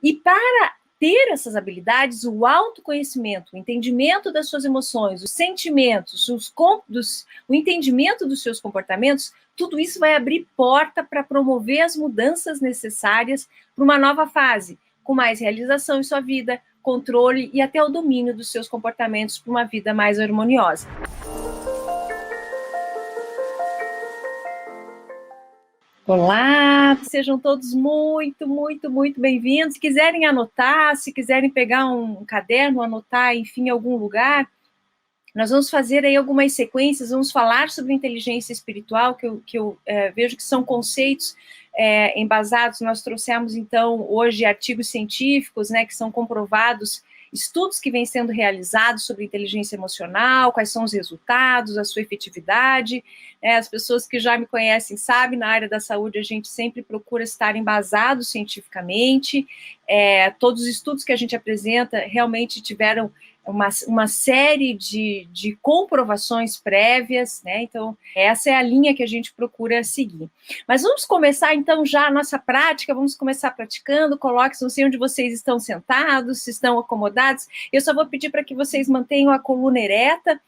E para ter essas habilidades, o autoconhecimento, o entendimento das suas emoções, os sentimentos, o entendimento dos seus comportamentos, tudo isso vai abrir porta para promover as mudanças necessárias para uma nova fase, com mais realização em sua vida, controle e até o domínio dos seus comportamentos para uma vida mais harmoniosa. Olá, sejam todos muito, muito, muito bem-vindos. Se quiserem anotar, se quiserem pegar um caderno, anotar, enfim, em algum lugar, nós vamos fazer aí algumas sequências, vamos falar sobre inteligência espiritual, que eu vejo que são conceitos embasados. Nós trouxemos, então, hoje artigos científicos, né, que são comprovados, estudos que vêm sendo realizados sobre inteligência emocional, quais são os resultados, a sua efetividade. As pessoas que já me conhecem sabem, na área da saúde a gente sempre procura estar embasado cientificamente. Todos os estudos que a gente apresenta realmente tiveram uma série de comprovações prévias, né? Então, essa é a linha que a gente procura seguir. Mas vamos começar, então, já a nossa prática, vamos começar praticando. Coloque-se, não sei onde vocês estão sentados, se estão acomodados. Eu só vou pedir para que vocês mantenham a coluna ereta,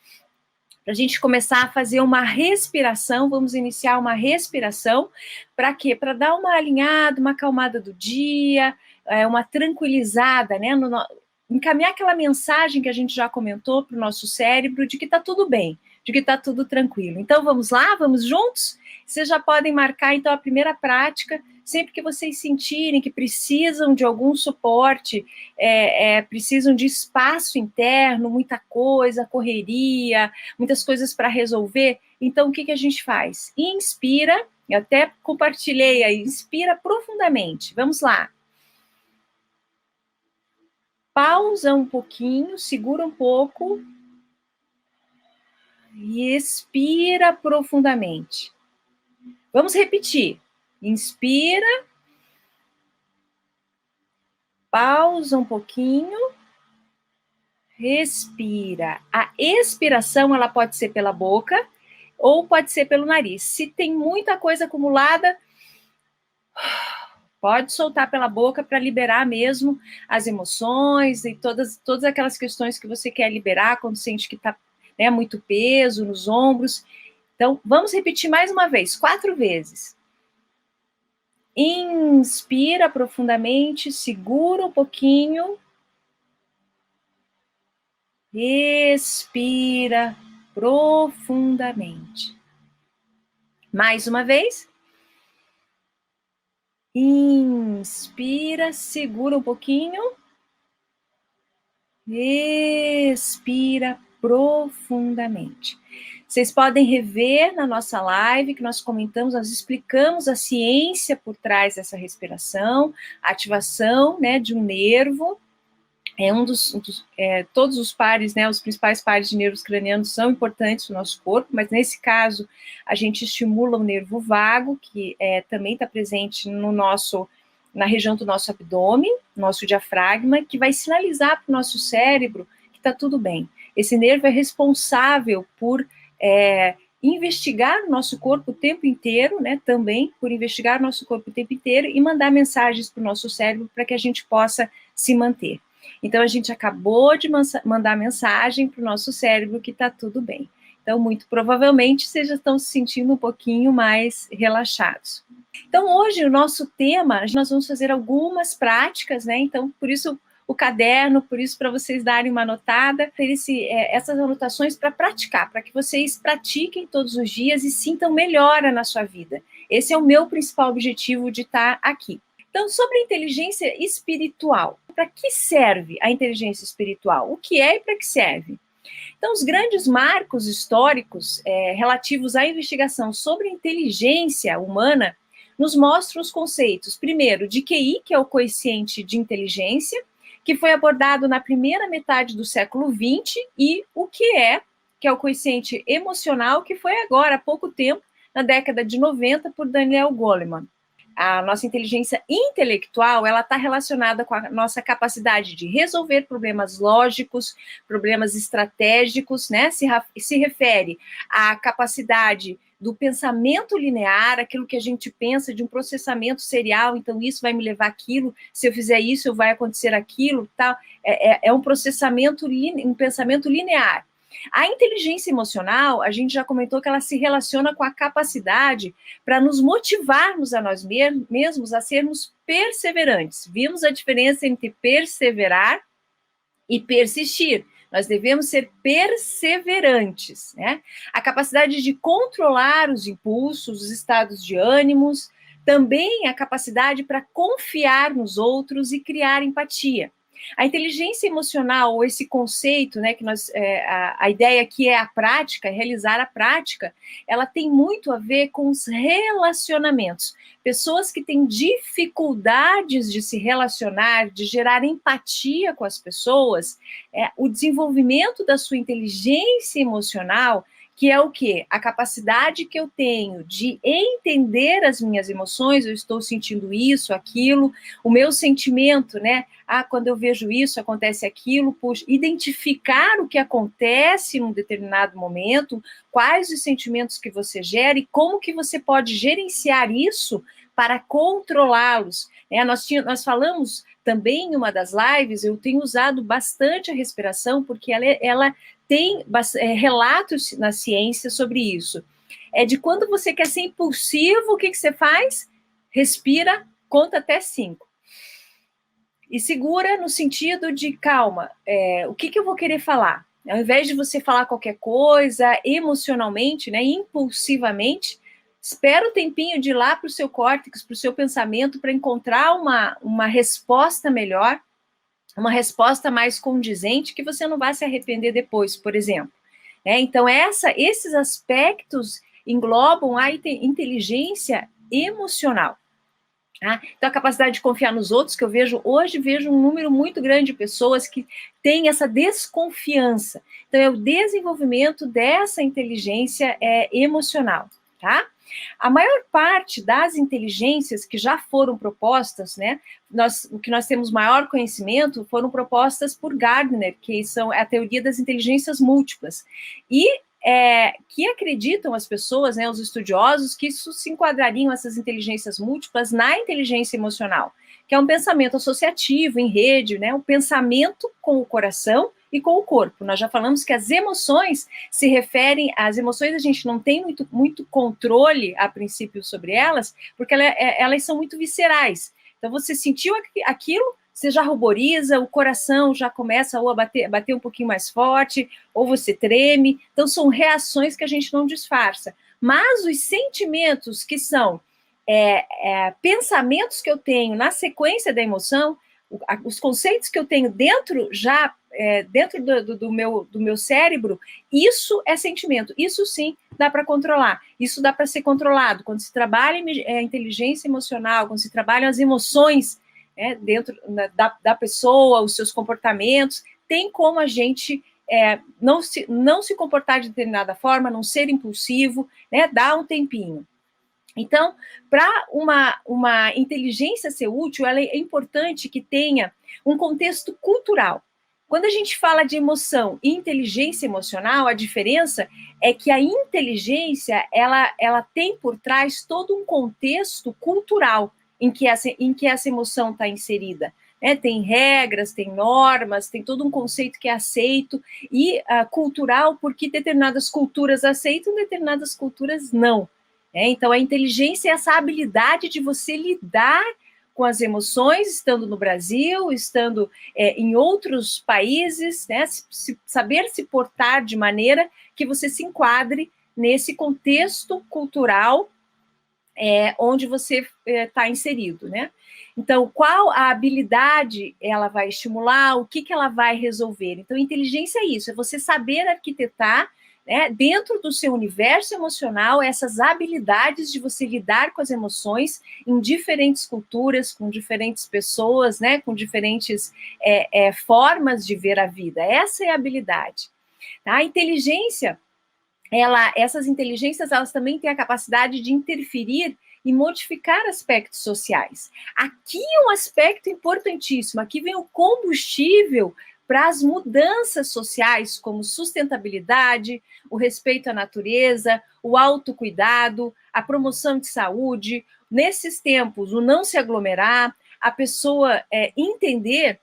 para a gente começar a fazer uma respiração. Vamos iniciar uma respiração. Para quê? Para dar uma alinhada, uma acalmada do dia, uma tranquilizada, né? Encaminhar aquela mensagem que a gente já comentou para o nosso cérebro de que está tudo bem, de que está tudo tranquilo. Então, vamos lá? Vamos juntos? Vocês já podem marcar, então, a primeira prática. Sempre que vocês sentirem que precisam de algum suporte, precisam de espaço interno, muita coisa, correria, muitas coisas para resolver, então, o que a gente faz? Inspira, eu até compartilhei aí, inspira profundamente. Vamos lá. Pausa um pouquinho, segura um pouco e expira profundamente. Vamos repetir. Inspira, pausa um pouquinho, respira. A expiração, ela pode ser pela boca ou pode ser pelo nariz. Se tem muita coisa acumulada, pode soltar pela boca para liberar mesmo as emoções e todas aquelas questões que você quer liberar quando sente que está, né, muito peso nos ombros. Então, vamos repetir mais uma vez, 4 vezes. Inspira profundamente, segura um pouquinho. Expira profundamente. Mais uma vez. Inspira, segura um pouquinho. Expira profundamente. Vocês podem rever na nossa live que nós comentamos, nós explicamos a ciência por trás dessa respiração, a ativação, né, de um nervo. Todos os pares, né, os principais pares de nervos cranianos são importantes no nosso corpo, mas nesse caso a gente estimula o nervo vago, que também está presente na região do nosso abdômen, nosso diafragma, que vai sinalizar para o nosso cérebro que está tudo bem. Esse nervo é responsável por investigar o nosso corpo o tempo inteiro, né, também por investigar o nosso corpo o tempo inteiro e mandar mensagens para o nosso cérebro para que a gente possa se manter. Então, a gente acabou de mandar mensagem para o nosso cérebro que está tudo bem. Então, muito provavelmente, vocês já estão se sentindo um pouquinho mais relaxados. Então, hoje, o nosso tema, nós vamos fazer algumas práticas, né? Então, por isso, o caderno, por isso, para vocês darem uma anotada, ter essas anotações para praticar, para que vocês pratiquem todos os dias e sintam melhora na sua vida. Esse é o meu principal objetivo de estar aqui. Então, sobre a inteligência espiritual. Para que serve a inteligência espiritual? O que é e para que serve? Então, os grandes marcos históricos relativos à investigação sobre a inteligência humana nos mostram os conceitos, primeiro, de QI, que é o coeficiente de inteligência, que foi abordado na primeira metade do século XX, e o que é o coeficiente emocional, que foi agora, há pouco tempo, na década de 90, por Daniel Goleman. a nossa inteligência intelectual, ela está relacionada com a nossa capacidade de resolver problemas lógicos, problemas estratégicos, né? Se refere à capacidade do pensamento linear, aquilo que a gente pensa de um processamento serial, então isso vai me levar àquilo, se eu fizer isso, vai acontecer aquilo, tal. É um processamento, um pensamento linear. A inteligência emocional, a gente já comentou que ela se relaciona com a capacidade para nos motivarmos a nós mesmos a sermos perseverantes. Vimos a diferença entre perseverar e persistir. Nós devemos ser perseverantes, né? A capacidade de controlar os impulsos, os estados de ânimos, também a capacidade para confiar nos outros e criar empatia. A inteligência emocional, ou esse conceito, né, que a ideia aqui é a prática, realizar a prática, ela tem muito a ver com os relacionamentos. Pessoas que têm dificuldades de se relacionar, de gerar empatia com as pessoas, o desenvolvimento da sua inteligência emocional, que é o quê? A capacidade que eu tenho de entender as minhas emoções, eu estou sentindo isso, aquilo, o meu sentimento, né? Quando eu vejo isso, acontece aquilo, puxa, identificar o que acontece num determinado momento, quais os sentimentos que você gera e como que você pode gerenciar isso para controlá-los. Nós falamos também em uma das lives, eu tenho usado bastante a respiração, porque ela tem relatos na ciência sobre isso. É de quando você quer ser impulsivo, o que você faz? Respira, conta até 5. E segura no sentido de, calma, o que eu vou querer falar? Ao invés de você falar qualquer coisa emocionalmente, né, impulsivamente, espera o tempinho de ir lá para o seu córtex, para o seu pensamento, para encontrar uma resposta melhor, uma resposta mais condizente, que você não vai se arrepender depois, por exemplo. Então, esses aspectos englobam a inteligência emocional. Então, a capacidade de confiar nos outros, que eu hoje vejo um número muito grande de pessoas que têm essa desconfiança. Então, é o desenvolvimento dessa inteligência emocional, tá? A maior parte das inteligências que já foram propostas, né, o que nós temos maior conhecimento, foram propostas por Gardner, que são a teoria das inteligências múltiplas. E que acreditam as pessoas, né, os estudiosos, que isso se enquadrariam, essas inteligências múltiplas, na inteligência emocional, que é um pensamento associativo, em rede, né, um pensamento com o coração e com o corpo. Nós já falamos que as emoções se referem, às emoções a gente não tem muito controle, a princípio, sobre elas, porque elas são muito viscerais. Então, você sentiu aquilo, você já ruboriza, o coração já começa a bater um pouquinho mais forte, ou você treme. Então, são reações que a gente não disfarça. Mas os sentimentos que são pensamentos que eu tenho na sequência da emoção, os conceitos que eu tenho dentro do meu cérebro, isso é sentimento. Isso sim dá para controlar. Isso dá para ser controlado. Quando se trabalha a inteligência emocional, quando se trabalham as emoções dentro da pessoa, os seus comportamentos, tem como a gente não se comportar de determinada forma, não ser impulsivo, né, dar um tempinho. Então, para uma inteligência ser útil, ela é importante que tenha um contexto cultural. Quando a gente fala de emoção e inteligência emocional, a diferença é que a inteligência, ela tem por trás todo um contexto cultural em que essa emoção está inserida. Tem regras, tem normas, tem todo um conceito que é aceito, e cultural, porque determinadas culturas aceitam, determinadas culturas não. Então, a inteligência é essa habilidade de você lidar com as emoções, estando no Brasil, estando em outros países, né? Saber se portar de maneira que você se enquadre nesse contexto cultural onde você está inserido, né? Então, qual a habilidade ela vai estimular, o que ela vai resolver? Então, inteligência é isso, é você saber arquitetar, né, dentro do seu universo emocional, essas habilidades de você lidar com as emoções em diferentes culturas, com diferentes pessoas, né, com diferentes formas de ver a vida. Essa é a habilidade. Tá? A inteligência, essas inteligências, elas também têm a capacidade de interferir e modificar aspectos sociais. Aqui é um aspecto importantíssimo, aqui vem o combustível para as mudanças sociais, como sustentabilidade, o respeito à natureza, o autocuidado, a promoção de saúde, nesses tempos, o não se aglomerar, a pessoa entender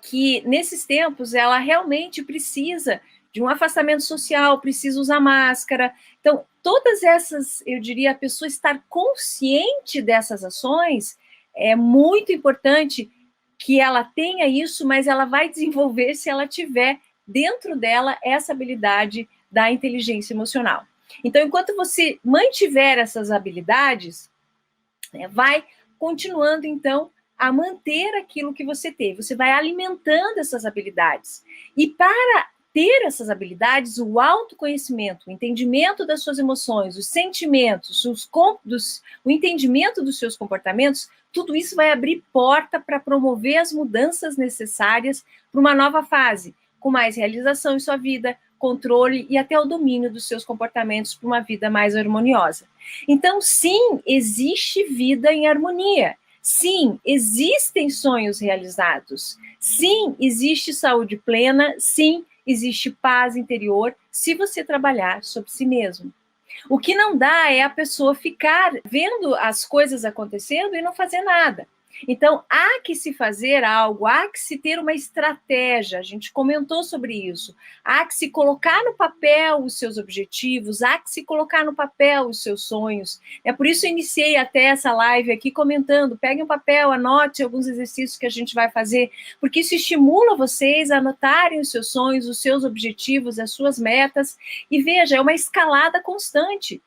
que nesses tempos ela realmente precisa de um afastamento social, precisa usar máscara. Então, todas essas, eu diria, a pessoa estar consciente dessas ações é muito importante que ela tenha isso, mas ela vai desenvolver se ela tiver dentro dela essa habilidade da inteligência emocional. Então, enquanto você mantiver essas habilidades, vai continuando, então, a manter aquilo que você teve. Você vai alimentando essas habilidades. E para ter essas habilidades, o autoconhecimento, o entendimento das suas emoções, os sentimentos, o entendimento dos seus comportamentos, tudo isso vai abrir porta para promover as mudanças necessárias para uma nova fase, com mais realização em sua vida, controle e até o domínio dos seus comportamentos para uma vida mais harmoniosa. Então, sim, existe vida em harmonia. Sim, existem sonhos realizados. Sim, existe saúde plena. Sim, existe paz interior se você trabalhar sobre si mesmo. O que não dá é a pessoa ficar vendo as coisas acontecendo e não fazer nada. Então, há que se fazer algo, há que se ter uma estratégia, a gente comentou sobre isso, há que se colocar no papel os seus objetivos, há que se colocar no papel os seus sonhos. É por isso que eu iniciei até essa live aqui comentando, pegue um papel, anote alguns exercícios que a gente vai fazer, porque isso estimula vocês a anotarem os seus sonhos, os seus objetivos, as suas metas, e veja, é uma escalada constante.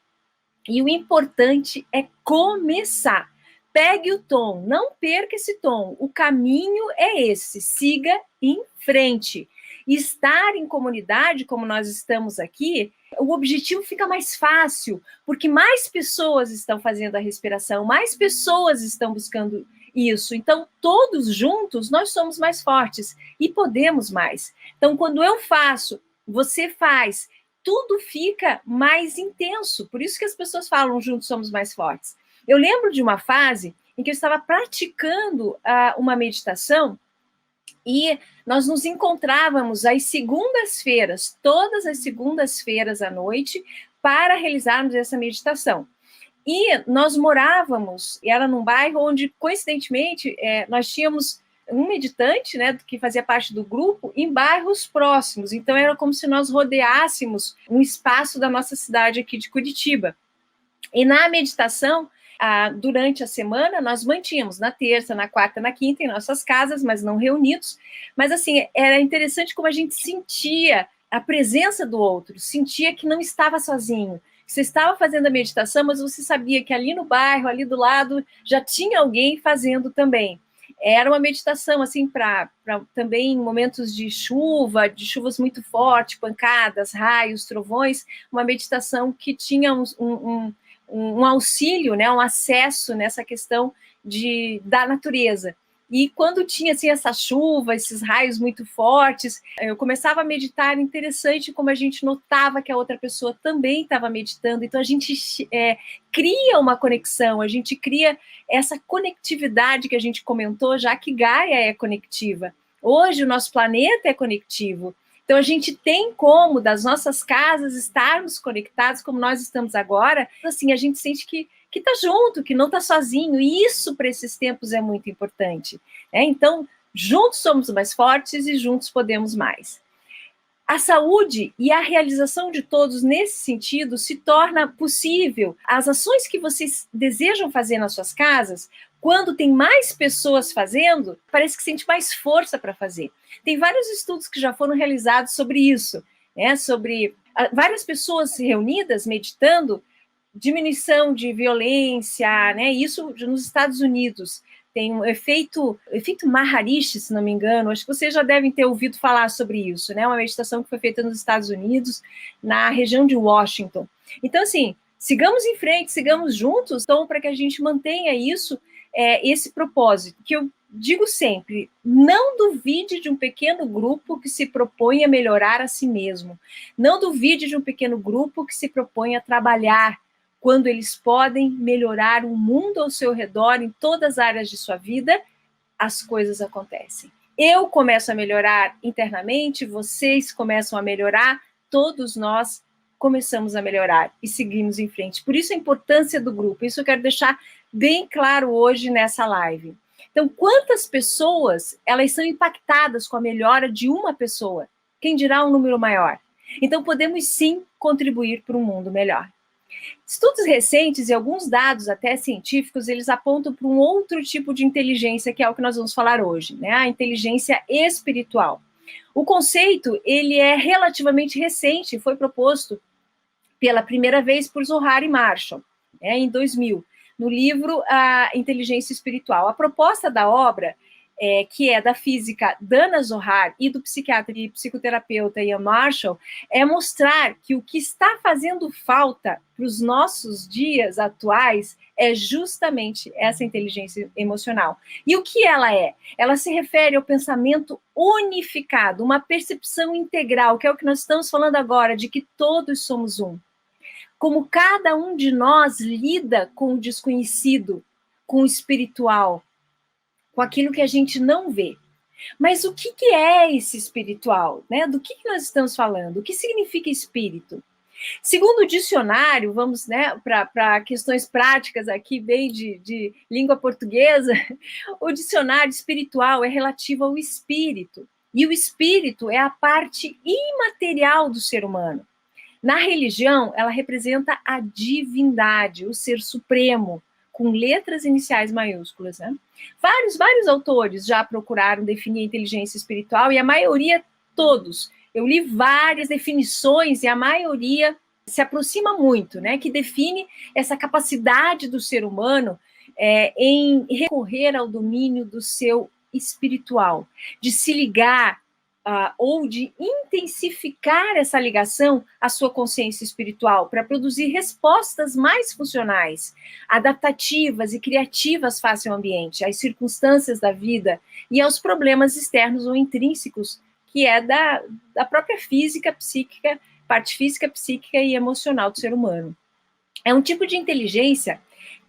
E o importante é começar. Pegue o tom, não perca esse tom. O caminho é esse, siga em frente. Estar em comunidade, como nós estamos aqui, o objetivo fica mais fácil, porque mais pessoas estão fazendo a respiração, mais pessoas estão buscando isso. Então, todos juntos, nós somos mais fortes e podemos mais. Então, quando eu faço, você faz, tudo fica mais intenso. Por isso que as pessoas falam, juntos somos mais fortes. Eu lembro de uma fase em que eu estava praticando uma meditação e nós nos encontrávamos às segundas-feiras, todas as segundas-feiras à noite, para realizarmos essa meditação. E nós morávamos, era num bairro onde, coincidentemente, nós tínhamos um meditante, né, que fazia parte do grupo, em bairros próximos. Então, era como se nós rodeássemos um espaço da nossa cidade aqui de Curitiba. E na meditação, durante a semana, nós mantínhamos na terça, na quarta, na quinta, em nossas casas, mas não reunidos. Mas, assim, era interessante como a gente sentia a presença do outro, sentia que não estava sozinho. Você estava fazendo a meditação, mas você sabia que ali no bairro, ali do lado, já tinha alguém fazendo também. Era uma meditação, assim, para também em momentos de chuva, de chuvas muito fortes, pancadas, raios, trovões, uma meditação que tinha um auxílio, né, um acesso nessa questão da natureza. E quando tinha assim, essa chuva, esses raios muito fortes, eu começava a meditar, interessante como a gente notava que a outra pessoa também estava meditando, então a gente cria uma conexão, a gente cria essa conectividade que a gente comentou, já que Gaia é conectiva. Hoje o nosso planeta é conectivo, então, a gente tem como, das nossas casas, estarmos conectados, como nós estamos agora, assim, a gente sente que está junto, que não está sozinho, e isso, para esses tempos, é muito importante. Né? Então, juntos somos mais fortes e juntos podemos mais. A saúde e a realização de todos nesse sentido se torna possível. As ações que vocês desejam fazer nas suas casas, quando tem mais pessoas fazendo, parece que sente mais força para fazer. Tem vários estudos que já foram realizados sobre isso, né? Sobre várias pessoas reunidas, meditando, diminuição de violência, né? Isso nos Estados Unidos. Tem um efeito Maharishi, se não me engano, acho que vocês já devem ter ouvido falar sobre isso, né? Uma meditação que foi feita nos Estados Unidos, na região de Washington. Então, assim, sigamos em frente, sigamos juntos, então, para que a gente mantenha isso, esse propósito, que eu digo sempre, não duvide de um pequeno grupo que se propõe a melhorar a si mesmo, não duvide de um pequeno grupo que se propõe a trabalhar quando eles podem melhorar o mundo ao seu redor, em todas as áreas de sua vida, as coisas acontecem. Eu começo a melhorar internamente, vocês começam a melhorar, todos nós começamos a melhorar e seguimos em frente. Por isso a importância do grupo, isso eu quero deixar bem claro hoje nessa live. Então, quantas pessoas elas são impactadas com a melhora de uma pessoa? Quem dirá um número maior? Então, podemos sim contribuir para um mundo melhor. Estudos recentes e alguns dados até científicos, eles apontam para um outro tipo de inteligência, que é o que nós vamos falar hoje, né? A inteligência espiritual. O conceito, ele é relativamente recente, foi proposto pela primeira vez por Zohar e Marshall, né, em 2000, no livro A Inteligência Espiritual. A proposta da obra, que é da física Dana Zohar e do psiquiatra e psicoterapeuta Ian Marshall, é mostrar que o que está fazendo falta para os nossos dias atuais é justamente essa inteligência emocional. E o que ela é? Ela se refere ao pensamento unificado, uma percepção integral, que é o que nós estamos falando agora, de que todos somos um. Como cada um de nós lida com o desconhecido, com o espiritual, com aquilo que a gente não vê. Mas o que é esse espiritual? Né? Do que nós estamos falando? O que significa espírito? Segundo o dicionário, vamos, né, para questões práticas aqui, bem de língua portuguesa, o dicionário espiritual é relativo ao espírito. E o espírito é a parte imaterial do ser humano. Na religião, ela representa a divindade, o ser supremo, com letras iniciais maiúsculas, né? Vários autores já procuraram definir a inteligência espiritual e a maioria, todos. Eu li várias definições e a maioria se aproxima muito, né? Que define essa capacidade do ser humano em recorrer ao domínio do seu espiritual, de se ligar ou de intensificar essa ligação à sua consciência espiritual para produzir respostas mais funcionais, adaptativas e criativas face ao ambiente, às circunstâncias da vida e aos problemas externos ou intrínsecos, que é da própria física, psíquica, parte física, psíquica e emocional do ser humano. É um tipo de inteligência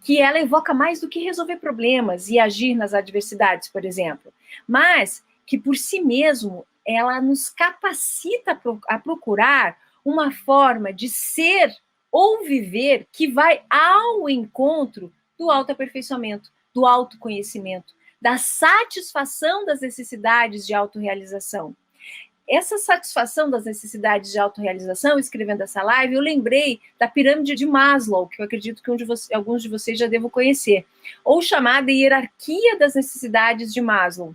que ela evoca mais do que resolver problemas e agir nas adversidades, por exemplo, mas que por si mesmo ela nos capacita a procurar uma forma de ser ou viver que vai ao encontro do autoaperfeiçoamento, do autoconhecimento, da satisfação das necessidades de autorrealização. Essa satisfação das necessidades de autorrealização, escrevendo essa live, eu lembrei da pirâmide de Maslow, que eu acredito que alguns de vocês já devam conhecer, ou chamada hierarquia das necessidades de Maslow.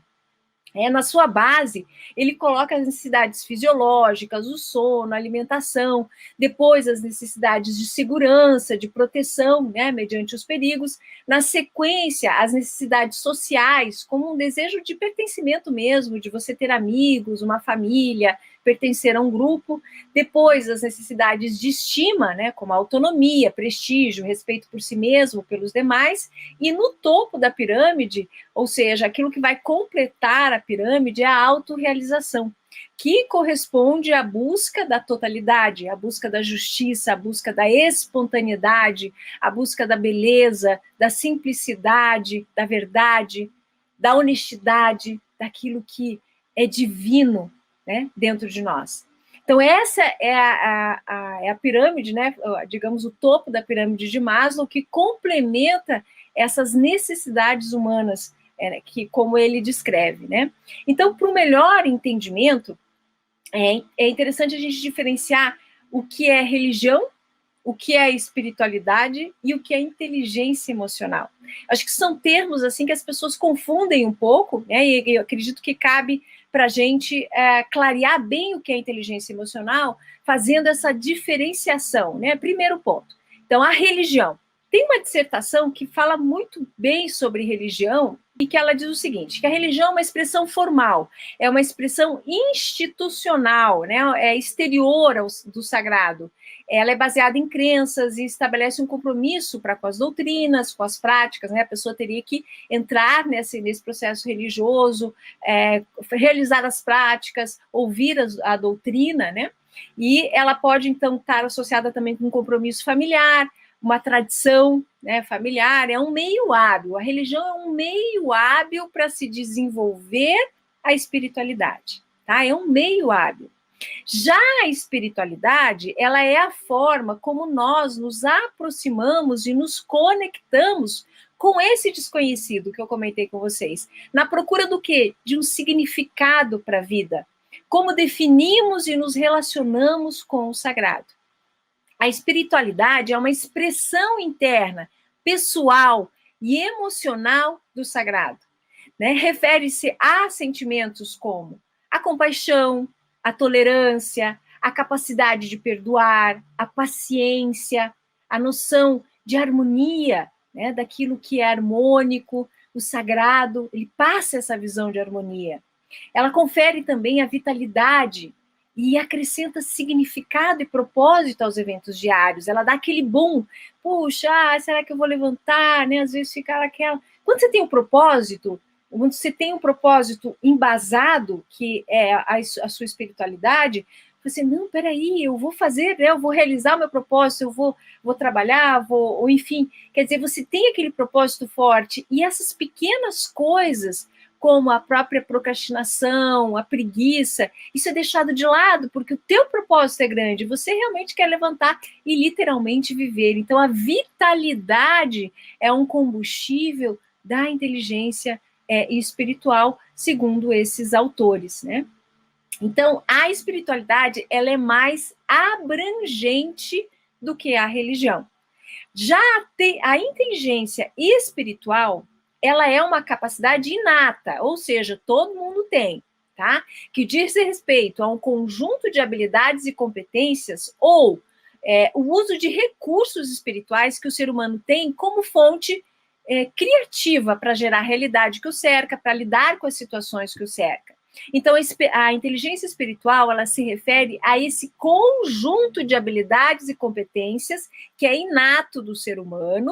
Na sua base, ele coloca as necessidades fisiológicas, o sono, a alimentação, depois as necessidades de segurança, de proteção, né, mediante os perigos, na sequência, as necessidades sociais, como um desejo de pertencimento mesmo, de você ter amigos, uma família, pertencer a um grupo, depois as necessidades de estima, né, como a autonomia, prestígio, respeito por si mesmo, pelos demais, e no topo da pirâmide, ou seja, aquilo que vai completar a pirâmide é a autorrealização, que corresponde à busca da totalidade, à busca da justiça, à busca da espontaneidade, à busca da beleza, da simplicidade, da verdade, da honestidade, daquilo que é divino, né, dentro de nós. Então, essa é a pirâmide, né, digamos, o topo da pirâmide de Maslow, que complementa essas necessidades humanas, que, como ele descreve, né? Então, para o melhor entendimento, é interessante a gente diferenciar o que é religião, o que é espiritualidade e o que é inteligência emocional. Acho que são termos assim que as pessoas confundem um pouco, né? E eu acredito que cabe para a gente clarear bem o que é inteligência emocional, fazendo essa diferenciação, né? Primeiro ponto. Então, a religião. Tem uma dissertação que fala muito bem sobre religião e que ela diz o seguinte, que a religião é uma expressão formal, é uma expressão institucional, né? É exterior do sagrado. Ela é baseada em crenças e estabelece um compromisso com as doutrinas, com as práticas, né? A pessoa teria que entrar nesse processo religioso, realizar as práticas, ouvir a doutrina, né? E ela pode, então, estar associada também com um compromisso familiar, uma tradição, né, familiar, é um meio hábil. A religião é um meio hábil para se desenvolver a espiritualidade, tá? É um meio hábil. Já a espiritualidade, ela é a forma como nós nos aproximamos e nos conectamos com esse desconhecido que eu comentei com vocês. Na procura do quê? De um significado para a vida. Como definimos e nos relacionamos com o sagrado. A espiritualidade é uma expressão interna, pessoal e emocional do sagrado, né? Refere-se a sentimentos como a compaixão, a tolerância, a capacidade de perdoar, a paciência, a noção de harmonia, né? Daquilo que é harmônico, o sagrado, ele passa essa visão de harmonia. Ela confere também a vitalidade e acrescenta significado e propósito aos eventos diários. Ela dá aquele boom. Puxa, será que eu vou levantar? Né? Às vezes fica aquela... Quando você tem um propósito, quando você tem um propósito embasado, que é a sua espiritualidade, você, não, peraí, eu vou fazer, né? Eu vou realizar o meu propósito, eu vou trabalhar, ou enfim, quer dizer, você tem aquele propósito forte, e essas pequenas coisas, como a própria procrastinação, a preguiça, isso é deixado de lado, porque o teu propósito é grande, você realmente quer levantar e literalmente viver. Então, a vitalidade é um combustível da inteligência espiritual, segundo esses autores, né? Então, a espiritualidade, ela é mais abrangente do que a religião. Já a inteligência espiritual, ela é uma capacidade inata, ou seja, todo mundo tem, tá? Que diz respeito a um conjunto de habilidades e competências ou o uso de recursos espirituais que o ser humano tem como fonte criativa para gerar a realidade que o cerca, para lidar com as situações que o cerca. Então, a inteligência espiritual, ela se refere a esse conjunto de habilidades e competências que é inato do ser humano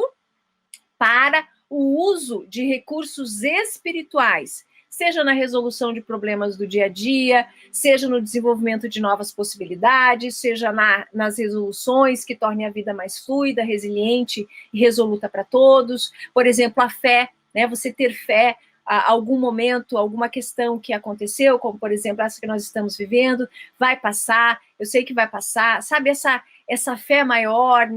para o uso de recursos espirituais, seja na resolução de problemas do dia a dia, seja no desenvolvimento de novas possibilidades, seja nas resoluções que tornem a vida mais fluida, resiliente e resoluta para todos. Por exemplo, a fé, né? Você ter fé, algum momento, alguma questão que aconteceu, como, por exemplo, essa que nós estamos vivendo, vai passar, eu sei que vai passar, sabe, essa fé maior,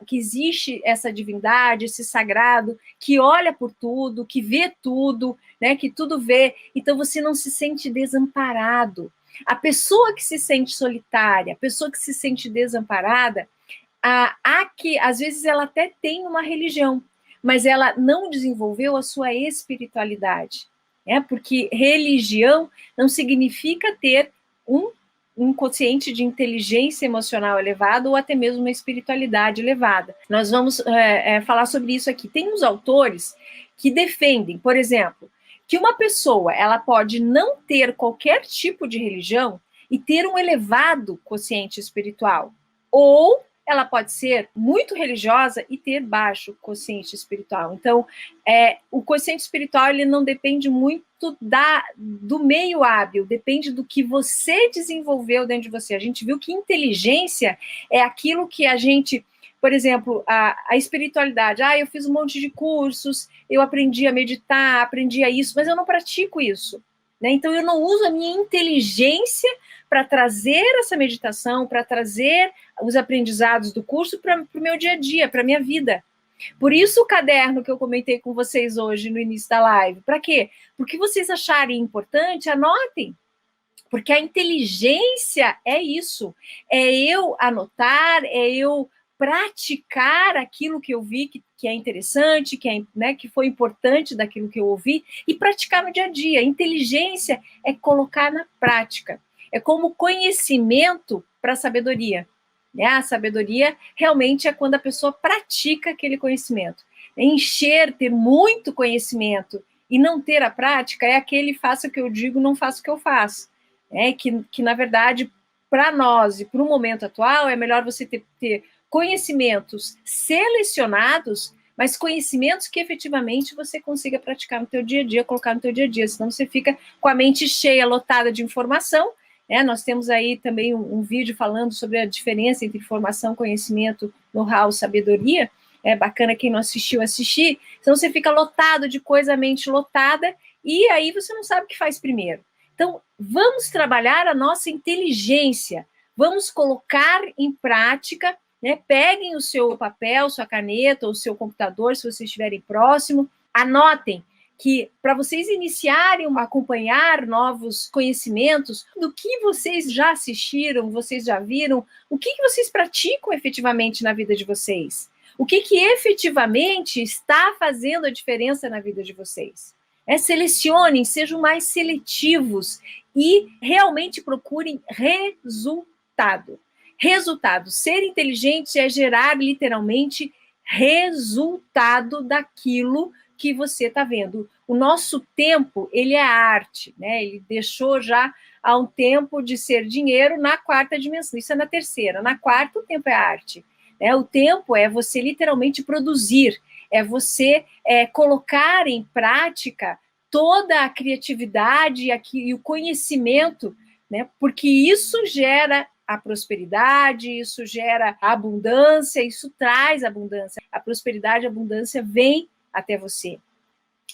que existe essa divindade, esse sagrado, que olha por tudo, que vê tudo, né, que tudo vê, então você não se sente desamparado. A pessoa que se sente solitária, a pessoa que se sente desamparada, que às vezes ela até tem uma religião, mas ela não desenvolveu a sua espiritualidade, né? Porque religião não significa ter um quociente de inteligência emocional elevado ou até mesmo uma espiritualidade elevada. Nós vamos falar sobre isso aqui. Tem uns autores que defendem, por exemplo, que uma pessoa ela pode não ter qualquer tipo de religião e ter um elevado quociente espiritual, ou ela pode ser muito religiosa e ter baixo quociente espiritual. Então, o quociente espiritual ele não depende muito do meio hábil, depende do que você desenvolveu dentro de você. A gente viu que inteligência é aquilo que a gente, por exemplo, a espiritualidade. Eu fiz um monte de cursos, eu aprendi a meditar, aprendi a isso, mas eu não pratico isso, né? Então, eu não uso a minha inteligência para trazer essa meditação, para trazer os aprendizados do curso para o meu dia a dia, para a minha vida. Por isso o caderno que eu comentei com vocês hoje no início da live. Para quê? Porque vocês acharem importante, anotem. Porque a inteligência é isso. É eu anotar, é eu praticar aquilo que eu vi que é interessante, que foi importante daquilo que eu ouvi, e praticar no dia a dia. Inteligência é colocar na prática. É como conhecimento para a sabedoria. A sabedoria realmente é quando a pessoa pratica aquele conhecimento. Encher, ter muito conhecimento e não ter a prática é aquele faça o que eu digo, não faça o que eu faço. Que na verdade, para nós e para o momento atual, é melhor você ter conhecimentos selecionados, mas conhecimentos que efetivamente você consiga praticar no teu dia a dia, colocar no teu dia a dia, senão você fica com a mente cheia, lotada de informação. Nós temos aí também um vídeo falando sobre a diferença entre informação, conhecimento, know-how, sabedoria, É bacana quem não assistiu, assistir. Então você fica lotado de coisa, a mente lotada, e aí você não sabe o que faz primeiro. Então, vamos trabalhar a nossa inteligência, vamos colocar em prática, né? Peguem o seu papel, sua caneta, ou o seu computador, se vocês estiverem próximo, anotem que para vocês iniciarem a acompanhar novos conhecimentos, do que vocês já assistiram, vocês já viram, o que vocês praticam efetivamente na vida de vocês, o que efetivamente está fazendo a diferença na vida de vocês. Selecionem, sejam mais seletivos e realmente procurem resultado. Resultado. Ser inteligente é gerar literalmente resultado daquilo que você está vendo. O nosso tempo, ele é arte, né? Ele deixou já há um tempo de ser dinheiro na quarta dimensão. Isso é na terceira. Na quarta, o tempo é arte. Né? O tempo é você literalmente produzir, é você colocar em prática toda a criatividade e o conhecimento, né? Porque isso gera a prosperidade, isso gera a abundância, isso traz abundância. A prosperidade, a abundância vem até você.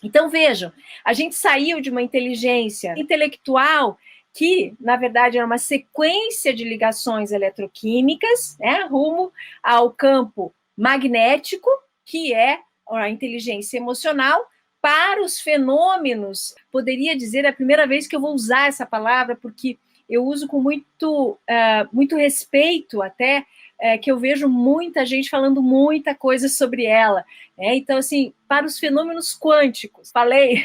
Então, vejam, a gente saiu de uma inteligência intelectual que, na verdade, era uma sequência de ligações eletroquímicas, né, rumo ao campo magnético, que é a inteligência emocional, para os fenômenos, poderia dizer, é a primeira vez que eu vou usar essa palavra, porque eu uso com muito respeito até, que eu vejo muita gente falando muita coisa sobre ela. Né? Então, assim, para os fenômenos quânticos, falei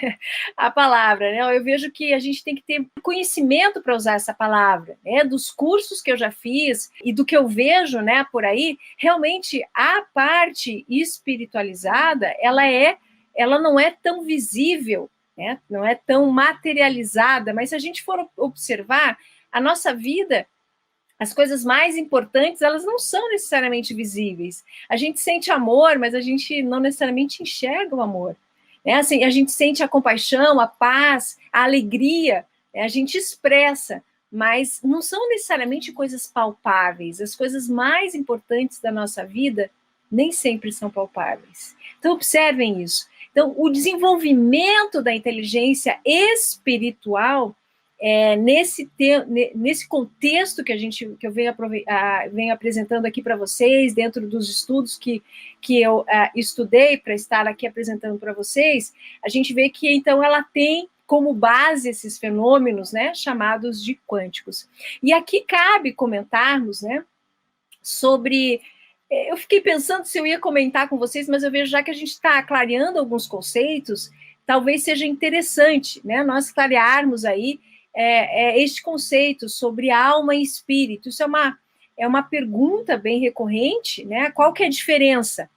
a palavra, né? Eu vejo que a gente tem que ter conhecimento para usar essa palavra, né? Dos cursos que eu já fiz e do que eu vejo, né, por aí, realmente a parte espiritualizada, ela não é tão visível, né? Não é tão materializada, mas se a gente for observar, a nossa vida, as coisas mais importantes, elas não são necessariamente visíveis. A gente sente amor, mas a gente não necessariamente enxerga o amor. Né? Assim, a gente sente a compaixão, a paz, a alegria, né? A gente expressa, mas não são necessariamente coisas palpáveis. As coisas mais importantes da nossa vida nem sempre são palpáveis. Então, observem isso. Então, o desenvolvimento da inteligência espiritual, nesse contexto que eu venho apresentando aqui para vocês, dentro dos estudos que eu estudei para estar aqui apresentando para vocês, a gente vê que, então, ela tem como base esses fenômenos, né, chamados de quânticos. E aqui cabe comentarmos, né, sobre... Eu fiquei pensando se eu ia comentar com vocês, mas eu vejo já que a gente está clareando alguns conceitos, talvez seja interessante, né, nós clarearmos aí este conceito sobre alma e espírito. Isso é uma pergunta bem recorrente, né? Qual que é a diferença?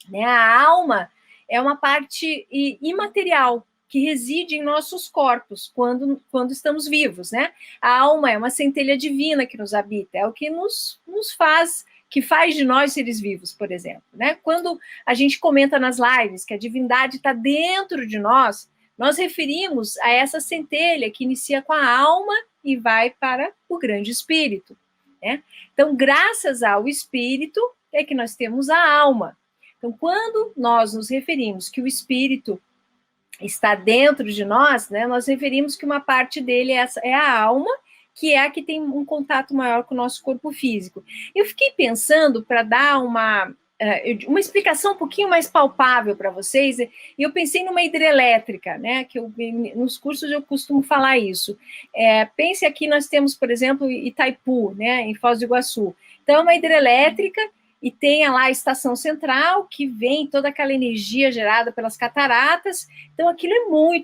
Né? A alma é uma parte imaterial que reside em nossos corpos quando estamos vivos, né? A alma é uma centelha divina que nos habita, é o que nos faz, que faz de nós seres vivos, por exemplo. Né? Quando a gente comenta nas lives que a divindade está dentro de nós referimos a essa centelha que inicia com a alma e vai para o grande espírito. Né? Então, graças ao espírito, é que nós temos a alma. Então, quando nós nos referimos que o espírito está dentro de nós, né, nós referimos que uma parte dele é a alma, que é a que tem um contato maior com o nosso corpo físico. Eu fiquei pensando, para dar uma explicação um pouquinho mais palpável para vocês, e eu pensei numa hidrelétrica, né, que nos cursos eu costumo falar isso. Pense aqui, nós temos, por exemplo, Itaipu, né, em Foz do Iguaçu. Então, é uma hidrelétrica e tem lá a estação central, que vem toda aquela energia gerada pelas cataratas. Então, aquilo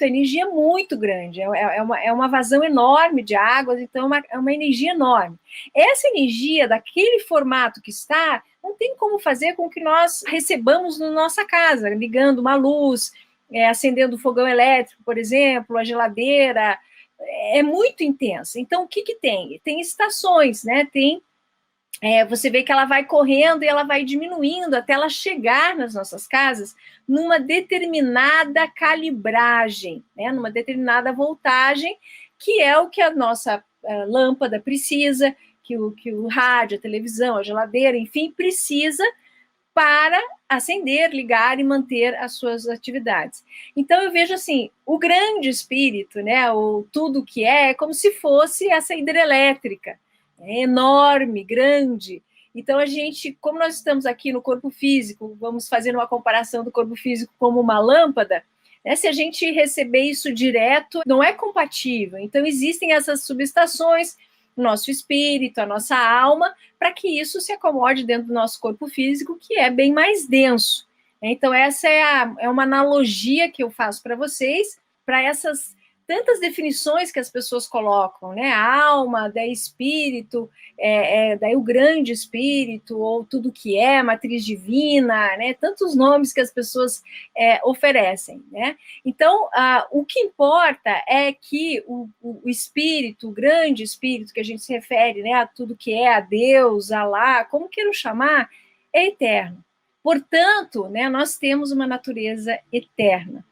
a energia é muito grande, é uma vazão enorme de águas, então é uma energia enorme. Essa energia, daquele formato que está, não tem como fazer com que nós recebamos na nossa casa, ligando uma luz, acendendo o fogão elétrico, por exemplo, a geladeira, é muito intensa. Então, o que tem? Tem estações, né? Você vê que ela vai correndo e ela vai diminuindo até ela chegar nas nossas casas numa determinada calibragem, né? Numa determinada voltagem, que é o que a nossa lâmpada precisa, que o rádio, a televisão, a geladeira, enfim, precisa para acender, ligar e manter as suas atividades. Então, eu vejo assim, o grande espírito, né, o tudo que é como se fosse essa hidrelétrica, enorme, grande. Então, a gente, como nós estamos aqui no corpo físico, vamos fazer uma comparação do corpo físico como uma lâmpada, né, se a gente receber isso direto, não é compatível. Então, existem essas subestações, o nosso espírito, a nossa alma, para que isso se acomode dentro do nosso corpo físico, que é bem mais denso. Então, essa é uma analogia que eu faço para vocês, para essas tantas definições que as pessoas colocam, né? A alma, daí espírito, daí o grande espírito, ou tudo que é, matriz divina, né? Tantos nomes que as pessoas oferecem, né? Então, o que importa é que o espírito, o grande espírito que a gente se refere, né, a tudo que é, a Deus, a Alá, como queiram chamar, é eterno. Portanto, né, nós temos uma natureza eterna.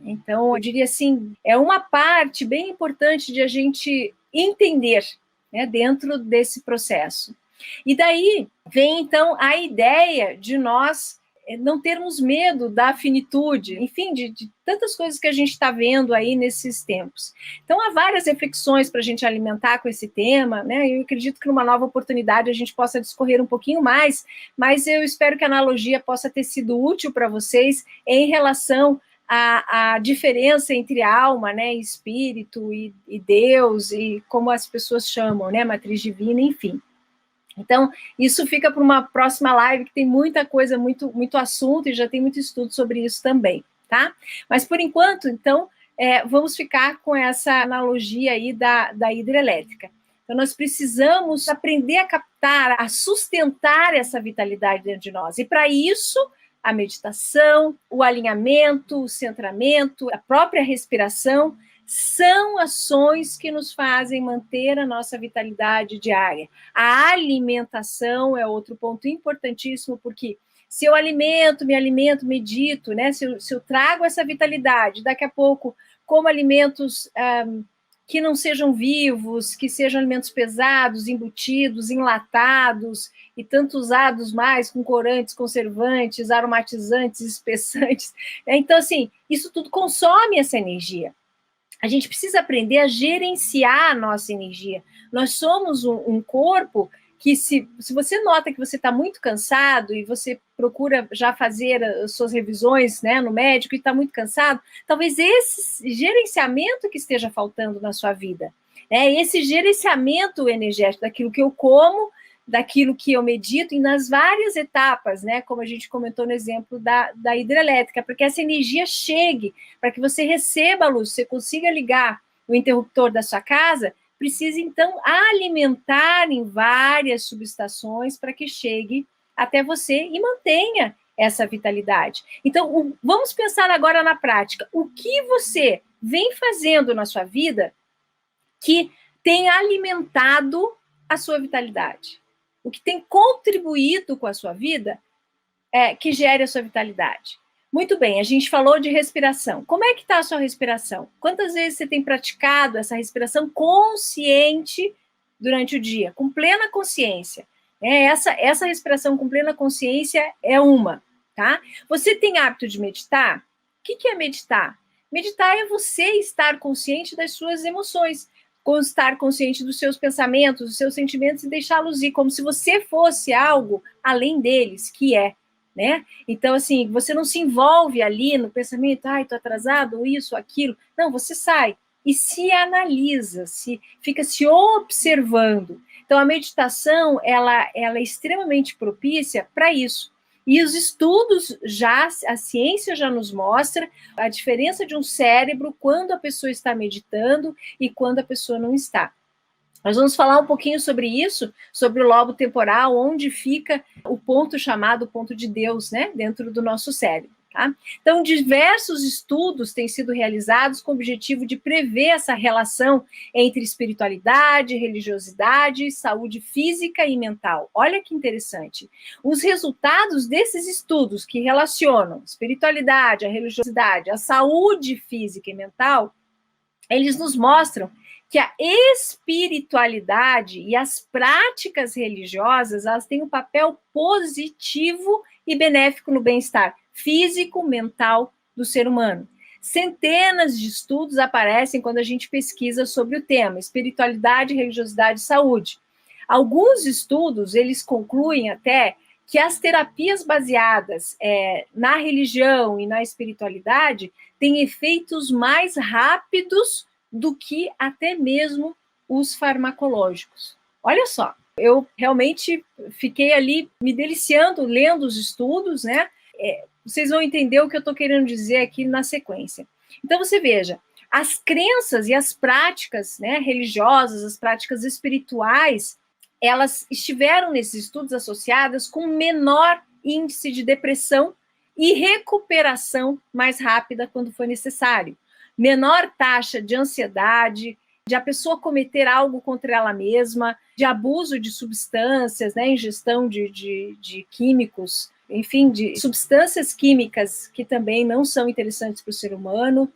Então, eu diria assim, é uma parte bem importante de a gente entender, né, dentro desse processo. E daí vem, então, a ideia de nós não termos medo da finitude, enfim, de tantas coisas que a gente está vendo aí nesses tempos. Então, há várias reflexões para a gente alimentar com esse tema, né? Eu acredito que numa nova oportunidade a gente possa discorrer um pouquinho mais, mas eu espero que a analogia possa ter sido útil para vocês em relação a diferença entre alma, né, espírito e Deus, e como as pessoas chamam, né, matriz divina, enfim. Então, isso fica para uma próxima live, que tem muita coisa, muito assunto, e já tem muito estudo sobre isso também, tá? Mas, por enquanto, então, vamos ficar com essa analogia aí da hidrelétrica. Então, nós precisamos aprender a captar, a sustentar essa vitalidade dentro de nós. E, para isso, a meditação, o alinhamento, o centramento, a própria respiração, são ações que nos fazem manter a nossa vitalidade diária. A alimentação é outro ponto importantíssimo, porque se eu me alimento, medito, né? Se eu trago essa vitalidade, daqui a pouco como alimentos que não sejam vivos, que sejam alimentos pesados, embutidos, enlatados e tanto usados mais com corantes, conservantes, aromatizantes, espessantes. Então, assim, isso tudo consome essa energia. A gente precisa aprender a gerenciar a nossa energia. Nós somos um corpo que, se você nota que você está muito cansado e você procura já fazer as suas revisões, né, no médico, e está muito cansado, talvez esse gerenciamento que esteja faltando na sua vida. Esse gerenciamento energético daquilo que eu como, daquilo que eu medito, e nas várias etapas, né, como a gente comentou no exemplo da hidrelétrica, para que essa energia chegue, para que você receba a luz, você consiga ligar o interruptor da sua casa, precisa, então, alimentar em várias subestações para que chegue até você e mantenha essa vitalidade. Então, vamos pensar agora na prática. O que você vem fazendo na sua vida que tem alimentado a sua vitalidade? O que tem contribuído com a sua vida que gere a sua vitalidade? Muito bem, a gente falou de respiração. Como é que está a sua respiração? Quantas vezes você tem praticado essa respiração consciente durante o dia, com plena consciência? Essa respiração com plena consciência é uma, tá? Você tem hábito de meditar? O que é meditar? Meditar é você estar consciente das suas emoções, estar consciente dos seus pensamentos, dos seus sentimentos e deixá-los ir, como se você fosse algo além deles, que é. Né? Então, assim, você não se envolve ali no pensamento, estou atrasado, ou isso, aquilo. Não, você sai e se analisa, fica se observando. Então, a meditação, ela é extremamente propícia para isso. E os estudos, a ciência já nos mostra a diferença de um cérebro quando a pessoa está meditando e quando a pessoa não está. Nós vamos falar um pouquinho sobre isso, sobre o lobo temporal, onde fica o ponto chamado ponto de Deus, né, dentro do nosso cérebro. Tá? Então, diversos estudos têm sido realizados com o objetivo de prever essa relação entre espiritualidade, religiosidade, saúde física e mental. Olha que interessante. Os resultados desses estudos que relacionam espiritualidade, a religiosidade, a saúde física e mental, eles nos mostram que a espiritualidade e as práticas religiosas, elas têm um papel positivo e benéfico no bem-estar físico, mental do ser humano. Centenas de estudos aparecem quando a gente pesquisa sobre o tema espiritualidade, religiosidade e saúde. Alguns estudos, eles concluem até que as terapias baseadas na religião e na espiritualidade têm efeitos mais rápidos do que até mesmo os farmacológicos. Olha só, eu realmente fiquei ali me deliciando lendo os estudos, né? Vocês vão entender o que eu estou querendo dizer aqui na sequência. Então, você veja, as crenças e as práticas, né, religiosas, as práticas espirituais, elas estiveram nesses estudos associadas com menor índice de depressão e recuperação mais rápida quando for necessário, menor taxa de ansiedade, de a pessoa cometer algo contra ela mesma, de abuso de substâncias, né, ingestão de químicos, enfim, de substâncias químicas que também não são interessantes para o ser humano,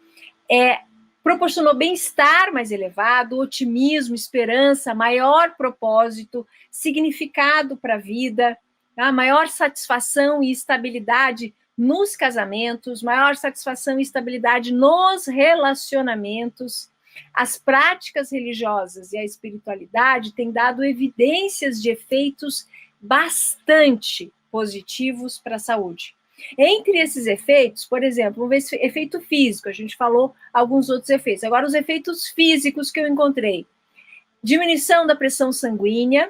proporcionou bem-estar mais elevado, otimismo, esperança, maior propósito, significado para a vida, tá? Maior satisfação e estabilidade nos casamentos, maior satisfação e estabilidade nos relacionamentos. As práticas religiosas e a espiritualidade têm dado evidências de efeitos bastante positivos para a saúde. Entre esses efeitos, por exemplo, vamos ver efeito físico, a gente falou alguns outros efeitos. Agora, os efeitos físicos que eu encontrei. Diminuição da pressão sanguínea,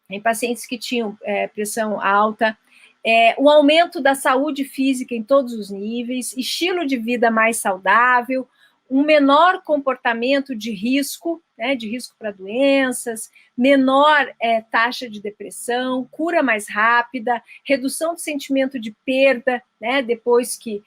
em pacientes que tinham pressão alta, o aumento da saúde física em todos os níveis, estilo de vida mais saudável, um menor comportamento de risco, né, de risco para doenças, menor taxa de depressão, cura mais rápida, redução do sentimento de perda, né, depois que,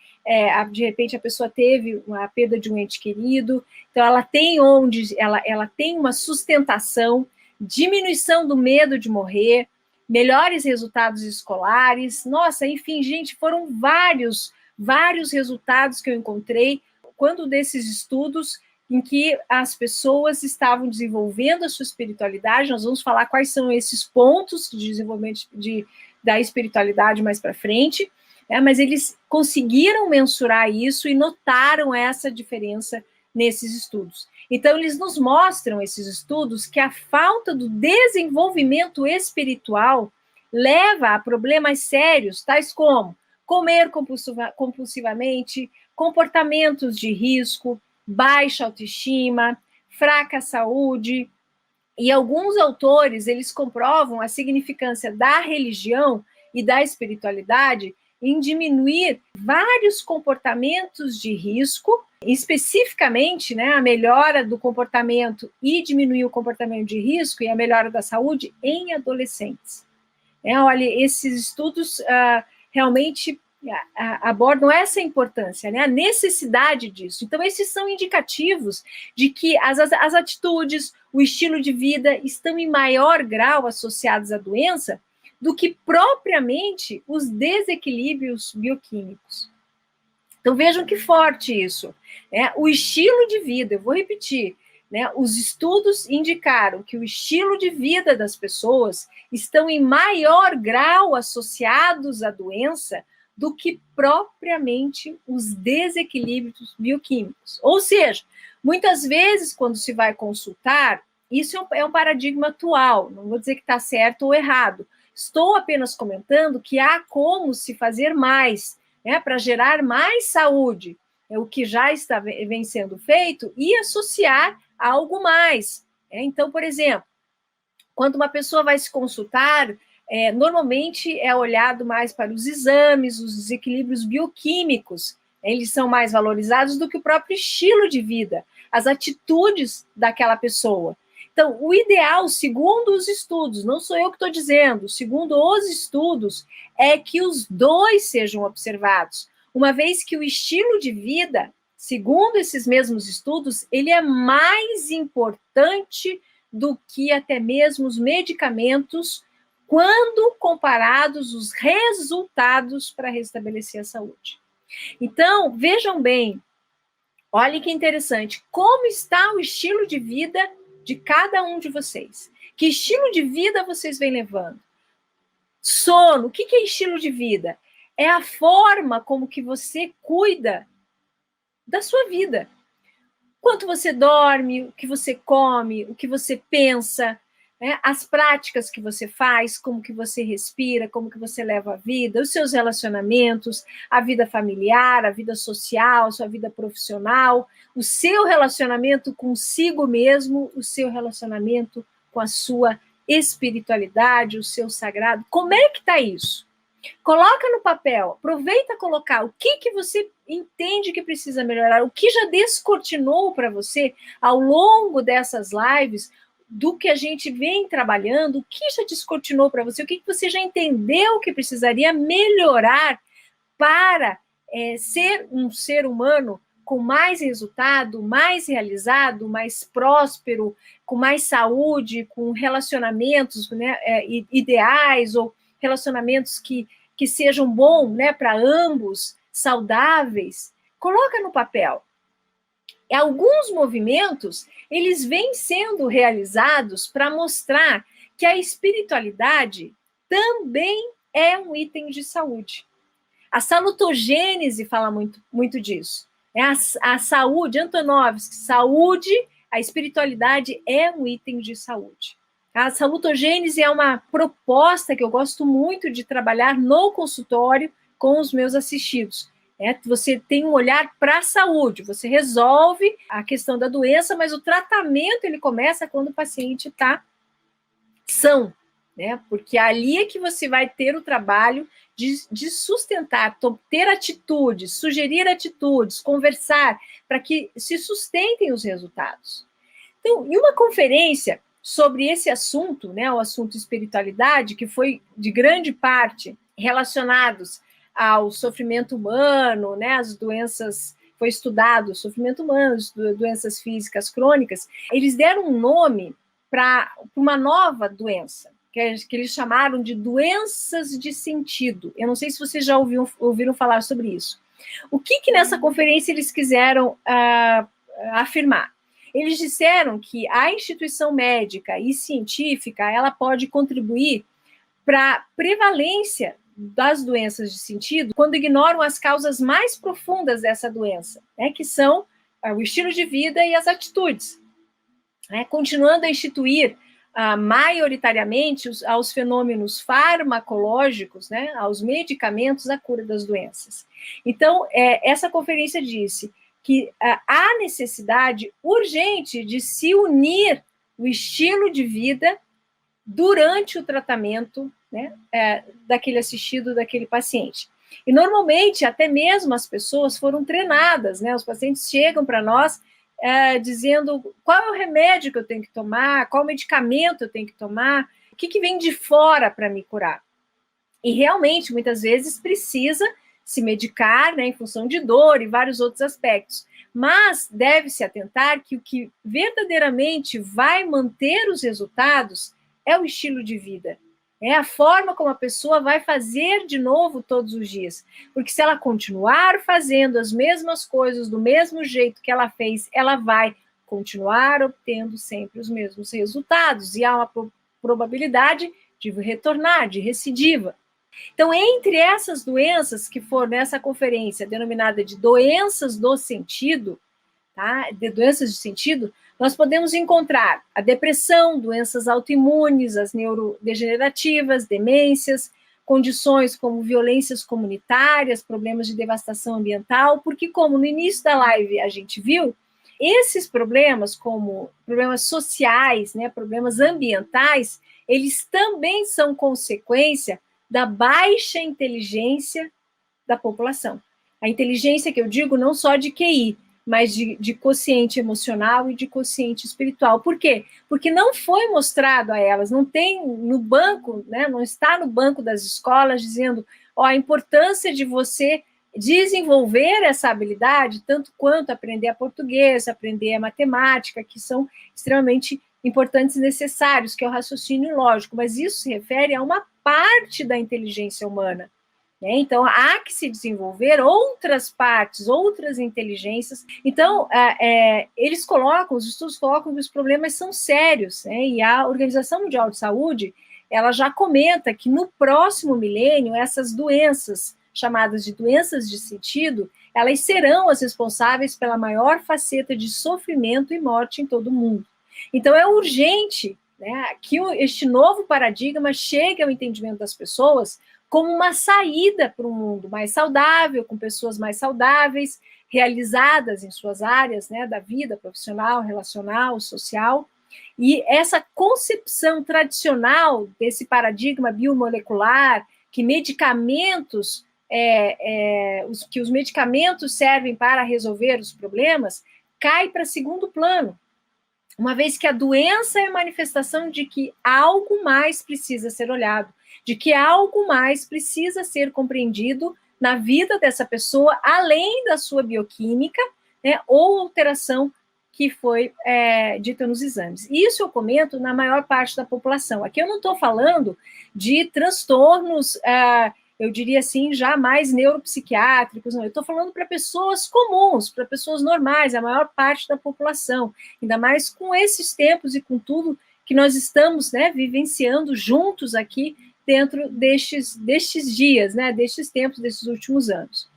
de repente, a pessoa teve a perda de um ente querido. Então, ela tem uma sustentação, diminuição do medo de morrer, melhores resultados escolares. Nossa, enfim, gente, foram vários resultados que eu encontrei quando desses estudos em que as pessoas estavam desenvolvendo a sua espiritualidade. Nós vamos falar quais são esses pontos de desenvolvimento da espiritualidade mais para frente, mas eles conseguiram mensurar isso e notaram essa diferença nesses estudos. Então, eles nos mostram, esses estudos, que a falta do desenvolvimento espiritual leva a problemas sérios, tais como comer compulsivamente, comportamentos de risco, baixa autoestima, fraca saúde. E alguns autores, eles comprovam a significância da religião e da espiritualidade em diminuir vários comportamentos de risco, especificamente, né, a melhora do comportamento e diminuir o comportamento de risco e a melhora da saúde em adolescentes. Olha, esses estudos realmente abordam essa importância, né, a necessidade disso. Então, esses são indicativos de que as atitudes, o estilo de vida estão em maior grau associados à doença do que propriamente os desequilíbrios bioquímicos. Então, vejam que forte isso. O estilo de vida, eu vou repetir, né, os estudos indicaram que o estilo de vida das pessoas estão em maior grau associados à doença do que propriamente os desequilíbrios bioquímicos. Ou seja, muitas vezes, quando se vai consultar, isso é um paradigma atual, não vou dizer que está certo ou errado, estou apenas comentando que há como se fazer mais, né, para gerar mais saúde, o que já vem sendo feito, e associar a algo mais. Então, por exemplo, quando uma pessoa vai se consultar, normalmente é olhado mais para os exames, os desequilíbrios bioquímicos, eles são mais valorizados do que o próprio estilo de vida, as atitudes daquela pessoa. Então, o ideal, segundo os estudos, não sou eu que estou dizendo, segundo os estudos, é que os dois sejam observados, uma vez que o estilo de vida, segundo esses mesmos estudos, ele é mais importante do que até mesmo os medicamentos, quando comparados os resultados para restabelecer a saúde. Então, vejam bem, olhem que interessante, como está o estilo de vida de cada um de vocês. Que estilo de vida vocês vêm levando? Sono, o que é estilo de vida? É a forma como que você cuida da sua vida. Quanto você dorme, o que você come, o que você pensa, né? As práticas que você faz, como que você respira, como que você leva a vida, os seus relacionamentos, a vida familiar, a vida social, sua vida profissional, o seu relacionamento consigo mesmo, o seu relacionamento com a sua espiritualidade, o seu sagrado. Como é que está isso? Coloca no papel, aproveita colocar o que você entende que precisa melhorar, o que já descortinou para você ao longo dessas lives, do que a gente vem trabalhando, o que já descortinou para você, o que você já entendeu que precisaria melhorar para ser um ser humano com mais resultado, mais realizado, mais próspero, com mais saúde, com relacionamentos, né, ideais ou relacionamentos que sejam bons, né, para ambos, saudáveis. Coloca no papel. Alguns movimentos, eles vêm sendo realizados para mostrar que a espiritualidade também é um item de saúde. A salutogênese fala muito disso. A saúde, Antonovsky, saúde, a espiritualidade é um item de saúde. A salutogênese é uma proposta que eu gosto muito de trabalhar no consultório com os meus assistidos. Você tem um olhar para a saúde, você resolve a questão da doença, mas o tratamento ele começa quando o paciente está são, né? Porque ali é que você vai ter o trabalho de sustentar, ter atitudes, sugerir atitudes, conversar, para que se sustentem os resultados. Então, em uma conferência sobre esse assunto, né, o assunto espiritualidade, que foi de grande parte relacionados ao sofrimento humano, né, as doenças, foi estudado o sofrimento humano, doenças físicas crônicas, eles deram um nome para uma nova doença, que eles chamaram de doenças de sentido. Eu não sei se vocês já ouviram falar sobre isso. O que nessa conferência eles quiseram afirmar? Eles disseram que a instituição médica e científica ela pode contribuir para a prevalência das doenças de sentido quando ignoram as causas mais profundas dessa doença, né, que são o estilo de vida e as atitudes. Continuando a instituir maioritariamente aos fenômenos farmacológicos, né, aos medicamentos, a cura das doenças. Então, essa conferência disse que há necessidade urgente de se unir o estilo de vida durante o tratamento, né, daquele assistido, daquele paciente. E, normalmente, até mesmo as pessoas foram treinadas, né, os pacientes chegam para nós dizendo qual é o remédio que eu tenho que tomar, qual medicamento eu tenho que tomar, o que vem de fora para me curar. E realmente, muitas vezes, precisa se medicar, né, em função de dor e vários outros aspectos. Mas deve-se atentar que o que verdadeiramente vai manter os resultados é o estilo de vida. É a forma como a pessoa vai fazer de novo todos os dias. Porque se ela continuar fazendo as mesmas coisas do mesmo jeito que ela fez, ela vai continuar obtendo sempre os mesmos resultados. E há uma probabilidade de retornar, de recidiva. Então, entre essas doenças que foram nessa conferência denominada de doenças do sentido, tá? De doenças de sentido, nós podemos encontrar a depressão, doenças autoimunes, as neurodegenerativas, demências, condições como violências comunitárias, problemas de devastação ambiental, porque como no início da live a gente viu, esses problemas, como problemas sociais, né, problemas ambientais, eles também são consequência da baixa inteligência da população. A inteligência que eu digo não só de QI, mas de quociente emocional e de quociente espiritual. Por quê? Porque não foi mostrado a elas, não tem no banco, né, não está no banco das escolas dizendo a importância de você desenvolver essa habilidade, tanto quanto aprender a português, aprender a matemática, que são extremamente importantes e necessários, que é o raciocínio lógico, mas isso se refere a uma parte da inteligência humana. Então, há que se desenvolver outras partes, outras inteligências. Então, eles colocam, os estudos colocam que os problemas são sérios, né? E a Organização Mundial de Saúde, ela já comenta que no próximo milênio, essas doenças, chamadas de doenças de sentido, elas serão as responsáveis pela maior faceta de sofrimento e morte em todo o mundo. Então, é urgente, né, que este novo paradigma chegue ao entendimento das pessoas como uma saída para um mundo mais saudável, com pessoas mais saudáveis, realizadas em suas áreas, né, da vida profissional, relacional, social. E essa concepção tradicional desse paradigma biomolecular, que medicamentos, que os medicamentos servem para resolver os problemas, cai para segundo plano, uma vez que a doença é a manifestação de que algo mais precisa ser olhado, de que algo mais precisa ser compreendido na vida dessa pessoa, além da sua bioquímica, né, ou alteração que foi dita nos exames. Isso eu comento na maior parte da população. Aqui eu não estou falando de transtornos, eu diria assim, já mais neuropsiquiátricos, não. Eu estou falando para pessoas comuns, para pessoas normais, a maior parte da população, ainda mais com esses tempos e com tudo que nós estamos, né, vivenciando juntos aqui dentro destes dias, né, destes tempos, desses últimos anos.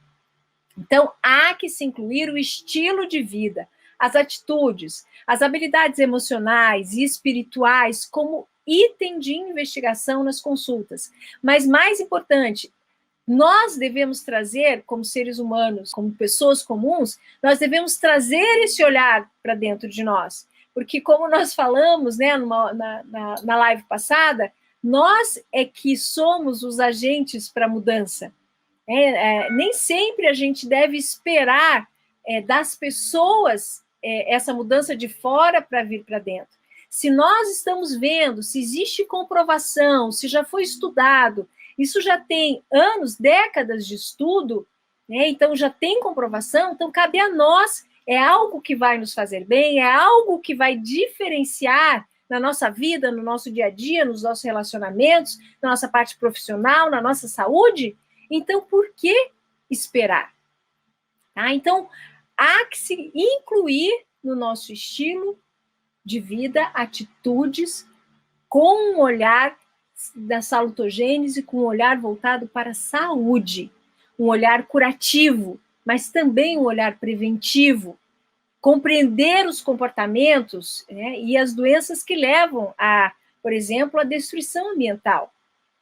Então, há que se incluir o estilo de vida, as atitudes, as habilidades emocionais e espirituais como item de investigação nas consultas. Mas, mais importante, nós devemos trazer, como seres humanos, como pessoas comuns, nós devemos trazer esse olhar para dentro de nós. Porque, como nós falamos, né, na live passada, nós é que somos os agentes para a mudança. Nem sempre a gente deve esperar das pessoas essa mudança de fora para vir para dentro. Se nós estamos vendo, se existe comprovação, se já foi estudado, isso já tem anos, décadas de estudo, né? Então já tem comprovação, então cabe a nós, é algo que vai nos fazer bem, é algo que vai diferenciar na nossa vida, no nosso dia a dia, nos nossos relacionamentos, na nossa parte profissional, na nossa saúde. Então, por que esperar? Tá? Então, há que se incluir no nosso estilo de vida atitudes com um olhar da salutogênese, com um olhar voltado para a saúde, um olhar curativo, mas também um olhar preventivo, compreender os comportamentos, né, e as doenças que levam a, por exemplo, a destruição ambiental.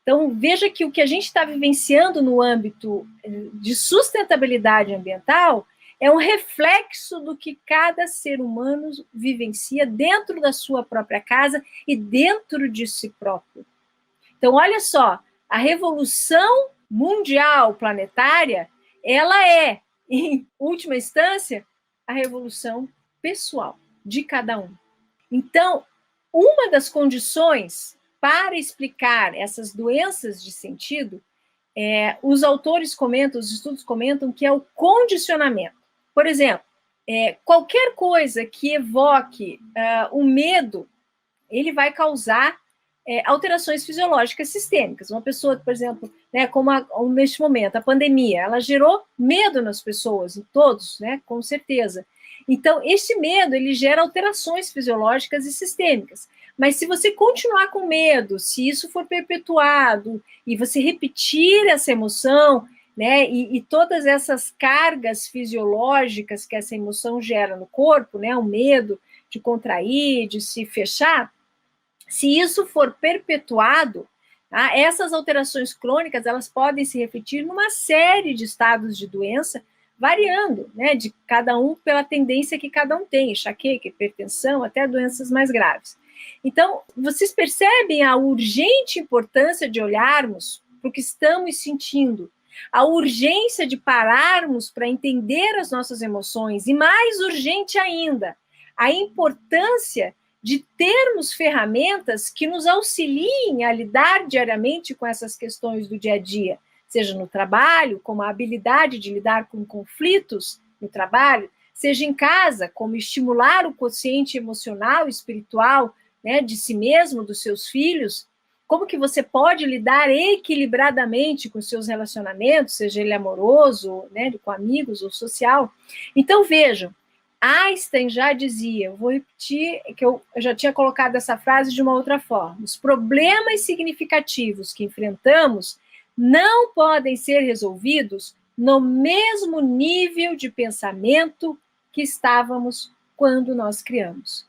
Então, veja que o que a gente está vivenciando no âmbito de sustentabilidade ambiental é um reflexo do que cada ser humano vivencia dentro da sua própria casa e dentro de si próprio. Então, olha só, a revolução mundial planetária, ela é, em última instância, a revolução pessoal de cada um. Então, uma das condições para explicar essas doenças de sentido, os autores comentam, os estudos comentam que é o condicionamento. Por exemplo, qualquer coisa que evoque o medo, ele vai causar alterações fisiológicas sistêmicas. Uma pessoa, por exemplo, né, como neste momento, a pandemia, ela gerou medo nas pessoas, em todos, né, com certeza. Então, este medo, ele gera alterações fisiológicas e sistêmicas. Mas se você continuar com medo, se isso for perpetuado, e você repetir essa emoção, né, e todas essas cargas fisiológicas que essa emoção gera no corpo, né, o medo de contrair, de se fechar, se isso for perpetuado, tá, essas alterações crônicas, elas podem se refletir numa série de estados de doença, variando, né, de cada um pela tendência que cada um tem, enxaqueca, hipertensão, até doenças mais graves. Então, vocês percebem a urgente importância de olharmos para o que estamos sentindo, a urgência de pararmos para entender as nossas emoções, e mais urgente ainda, a importância de termos ferramentas que nos auxiliem a lidar diariamente com essas questões do dia a dia, seja no trabalho, como a habilidade de lidar com conflitos no trabalho, seja em casa, como estimular o quociente emocional e espiritual, né, de si mesmo, dos seus filhos, como que você pode lidar equilibradamente com os seus relacionamentos, seja ele amoroso, né, com amigos ou social. Então, vejam, Einstein já dizia, vou repetir, que eu já tinha colocado essa frase de uma outra forma: os problemas significativos que enfrentamos não podem ser resolvidos no mesmo nível de pensamento que estávamos quando nós criamos.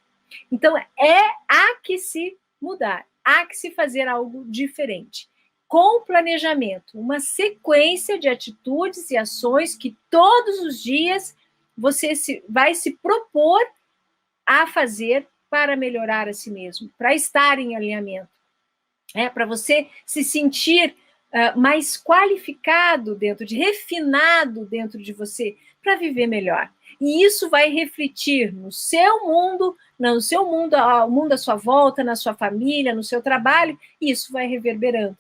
Então, há que se mudar, há que se fazer algo diferente. Com planejamento, uma sequência de atitudes e ações que todos os dias você vai se propor a fazer para melhorar a si mesmo, para estar em alinhamento, para você se sentir mais qualificado refinado dentro de você, para viver melhor. E isso vai refletir no seu mundo, ao mundo à sua volta, na sua família, no seu trabalho, e isso vai reverberando.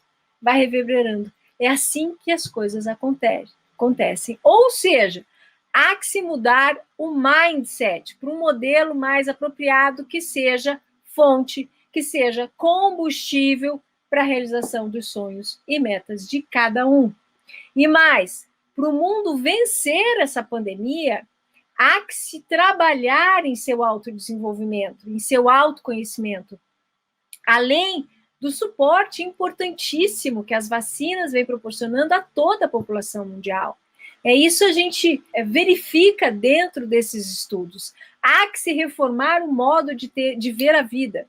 É assim que as coisas acontecem. Ou seja, há que se mudar o mindset para um modelo mais apropriado, que seja fonte, que seja combustível para a realização dos sonhos e metas de cada um. E mais, para o mundo vencer essa pandemia, há que se trabalhar em seu autodesenvolvimento, em seu autoconhecimento, além do suporte importantíssimo que as vacinas vêm proporcionando a toda a população mundial. Isso a gente verifica dentro desses estudos. Há que se reformar o modo de ver a vida,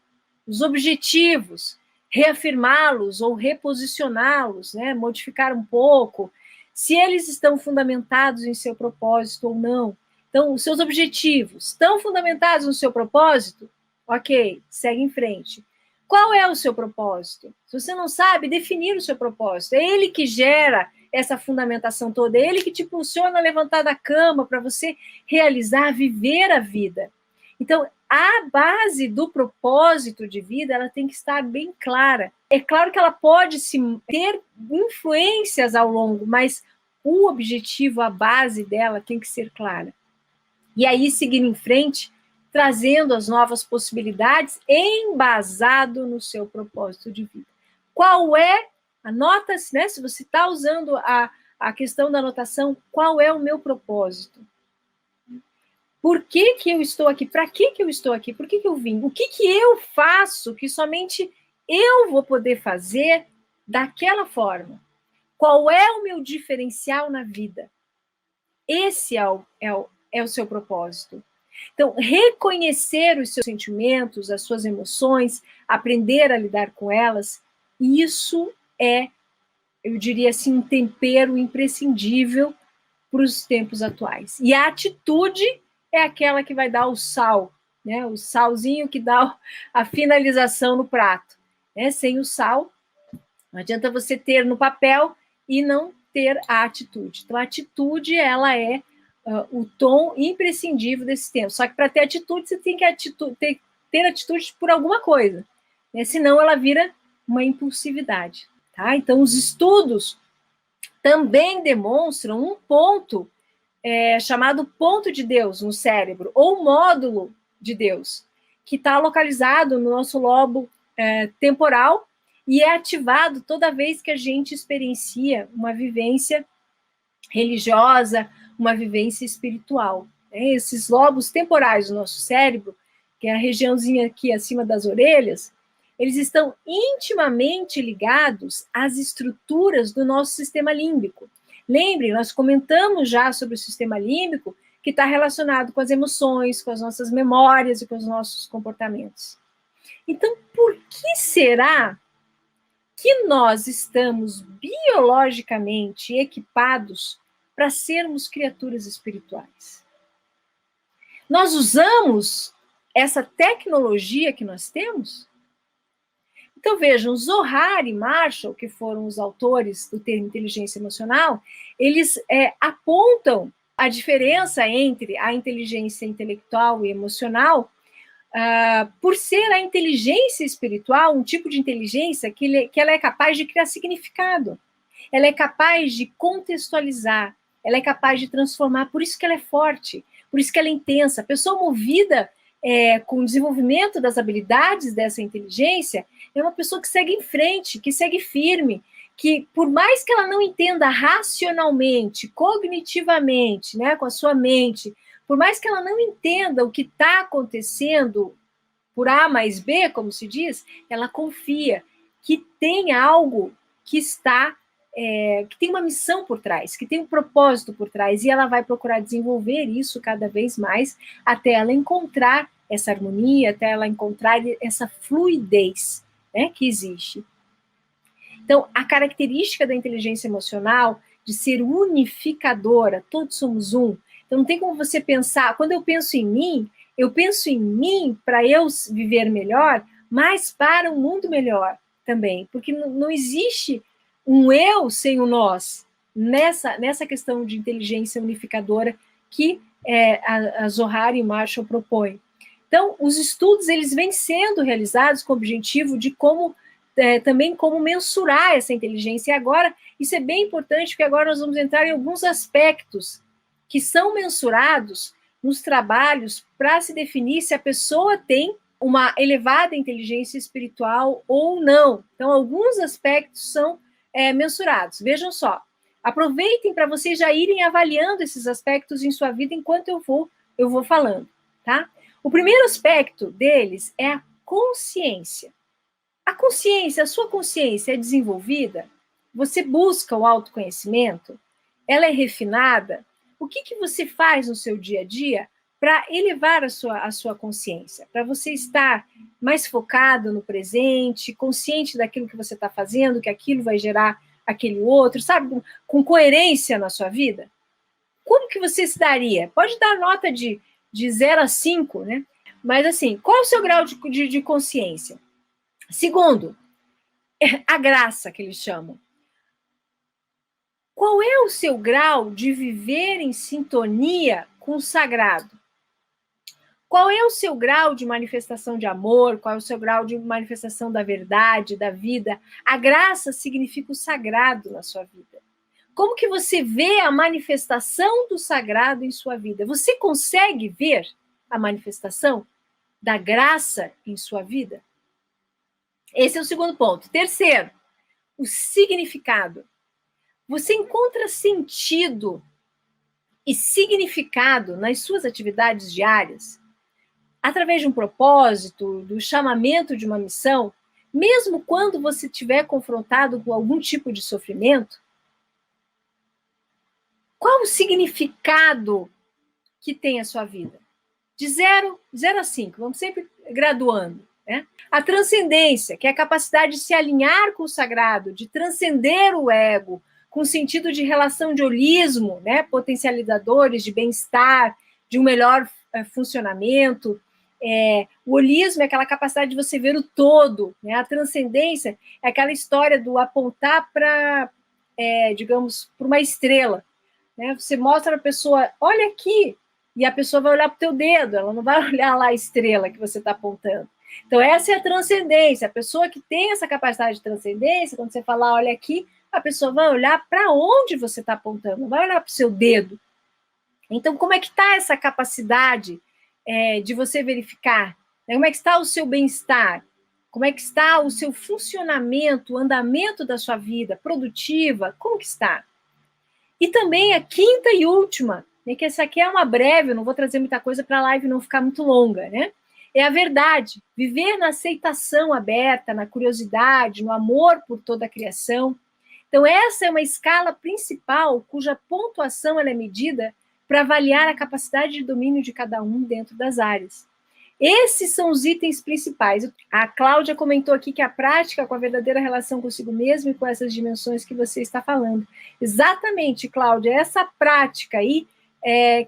os objetivos, reafirmá-los ou reposicioná-los, modificar um pouco, se eles estão fundamentados em seu propósito ou não. Então, os seus objetivos estão fundamentados no seu propósito? Ok, segue em frente. Qual é o seu propósito? Se você não sabe definir o seu propósito, é ele que gera essa fundamentação toda, é ele que te impulsiona a levantar da cama para você realizar, viver a vida. Então, a base do propósito de vida, ela tem que estar bem clara. É claro que ela pode ter influências ao longo, mas o objetivo, a base dela tem que ser clara. E aí, seguindo em frente, trazendo as novas possibilidades, embasado no seu propósito de vida. Qual é, anota-se, se você está usando a questão da anotação, qual é o meu propósito? Por que eu estou aqui? Para que eu estou aqui? Por que eu vim? O que eu faço que somente eu vou poder fazer daquela forma? Qual é o meu diferencial na vida? Esse é o seu propósito. Então, reconhecer os seus sentimentos, as suas emoções, aprender a lidar com elas, isso é, eu diria assim, um tempero imprescindível para os tempos atuais. E a atitude é aquela que vai dar o sal, o salzinho que dá a finalização no prato. Sem o sal, não adianta você ter no papel e não ter a atitude. Então, a atitude, ela é o tom imprescindível desse tempo. Só que para ter atitude, você tem que ter atitude por alguma coisa. Senão, ela vira uma impulsividade. Tá? Então, os estudos também demonstram um ponto chamado ponto de Deus no cérebro, ou módulo de Deus, que está localizado no nosso lobo temporal e é ativado toda vez que a gente experiencia uma vivência religiosa, uma vivência espiritual. Esses lobos temporais do nosso cérebro, que é a regiãozinha aqui acima das orelhas, eles estão intimamente ligados às estruturas do nosso sistema límbico. Lembrem, nós comentamos já sobre o sistema límbico, que está relacionado com as emoções, com as nossas memórias e com os nossos comportamentos. Então, por que será que nós estamos biologicamente equipados para sermos criaturas espirituais? Nós usamos essa tecnologia que nós temos? Então, vejam, Zohar e Marshall, que foram os autores do termo inteligência emocional, eles apontam a diferença entre a inteligência intelectual e emocional por ser a inteligência espiritual um tipo de inteligência que ela é capaz de criar significado, ela é capaz de contextualizar, ela é capaz de transformar, por isso que ela é forte, por isso que ela é intensa. A pessoa movida com o desenvolvimento das habilidades dessa inteligência é uma pessoa que segue em frente, que segue firme, que por mais que ela não entenda racionalmente, cognitivamente, com a sua mente, por mais que ela não entenda o que está acontecendo por A mais B, como se diz, ela confia que tem algo que está, que tem uma missão por trás, que tem um propósito por trás, e ela vai procurar desenvolver isso cada vez mais até ela encontrar essa harmonia, até ela encontrar essa fluidez, né, que existe. Então, a característica da inteligência emocional de ser unificadora, todos somos um. Então, não tem como você pensar, quando eu penso em mim para eu viver melhor, mas para um mundo melhor também, porque não existe um eu sem o nós, nessa questão de inteligência unificadora que a Zohar e Marshall propõem. Então, os estudos eles vêm sendo realizados com o objetivo de também como mensurar essa inteligência. E agora, isso é bem importante, porque agora nós vamos entrar em alguns aspectos que são mensurados nos trabalhos para se definir se a pessoa tem uma elevada inteligência espiritual ou não. Então, alguns aspectos são mensurados. Vejam só, aproveitem para vocês já irem avaliando esses aspectos em sua vida enquanto eu vou falando, tá? O primeiro aspecto deles é a consciência. A sua consciência é desenvolvida? Você busca o autoconhecimento? Ela é refinada? O que você faz no seu dia a dia para elevar a sua consciência? Para você estar mais focado no presente, consciente daquilo que você está fazendo, que aquilo vai gerar aquele outro, sabe? Com coerência na sua vida? Como que você se daria? Pode dar nota de 0 a 5, né? Mas assim, qual é o seu grau de consciência? Segundo, a graça que eles chamam. Qual é o seu grau de viver em sintonia com o sagrado? Qual é o seu grau de manifestação de amor? Qual é o seu grau de manifestação da verdade, da vida? A graça significa o sagrado na sua vida. Como que você vê a manifestação do sagrado em sua vida? Você consegue ver a manifestação da graça em sua vida? Esse é o segundo ponto. Terceiro, o significado. Você encontra sentido e significado nas suas atividades diárias? Através de um propósito, do chamamento de uma missão, mesmo quando você estiver confrontado com algum tipo de sofrimento? Qual o significado que tem a sua vida? De 0 a 5, vamos sempre graduando. Né? A transcendência, que é a capacidade de se alinhar com o sagrado, de transcender o ego, com sentido de relação de holismo, né? Potencializadores de bem-estar, de um melhor funcionamento. O holismo é aquela capacidade de você ver o todo. Né? A transcendência é aquela história do apontar para, digamos, para uma estrela. Né? Você mostra a pessoa, olha aqui, e a pessoa vai olhar para o teu dedo, ela não vai olhar lá a estrela que você está apontando. Então, essa é a transcendência. A pessoa que tem essa capacidade de transcendência, quando você falar, olha aqui, a pessoa vai olhar para onde você está apontando, não vai olhar para o seu dedo. Então, como é que está essa capacidade de você verificar? Né? Como é que está o seu bem-estar? Como é que está o seu funcionamento, o andamento da sua vida produtiva? Como que está? E também a quinta e última, né, que essa aqui é uma breve, eu não vou trazer muita coisa para a live não ficar muito longa, né? É a verdade, viver na aceitação aberta, na curiosidade, no amor por toda a criação. Então, essa é uma escala principal cuja pontuação ela é medida para avaliar a capacidade de domínio de cada um dentro das áreas. Esses são os itens principais. A Cláudia comentou aqui que a prática com a verdadeira relação consigo mesmo e com essas dimensões que você está falando. Exatamente, Cláudia, essa prática aí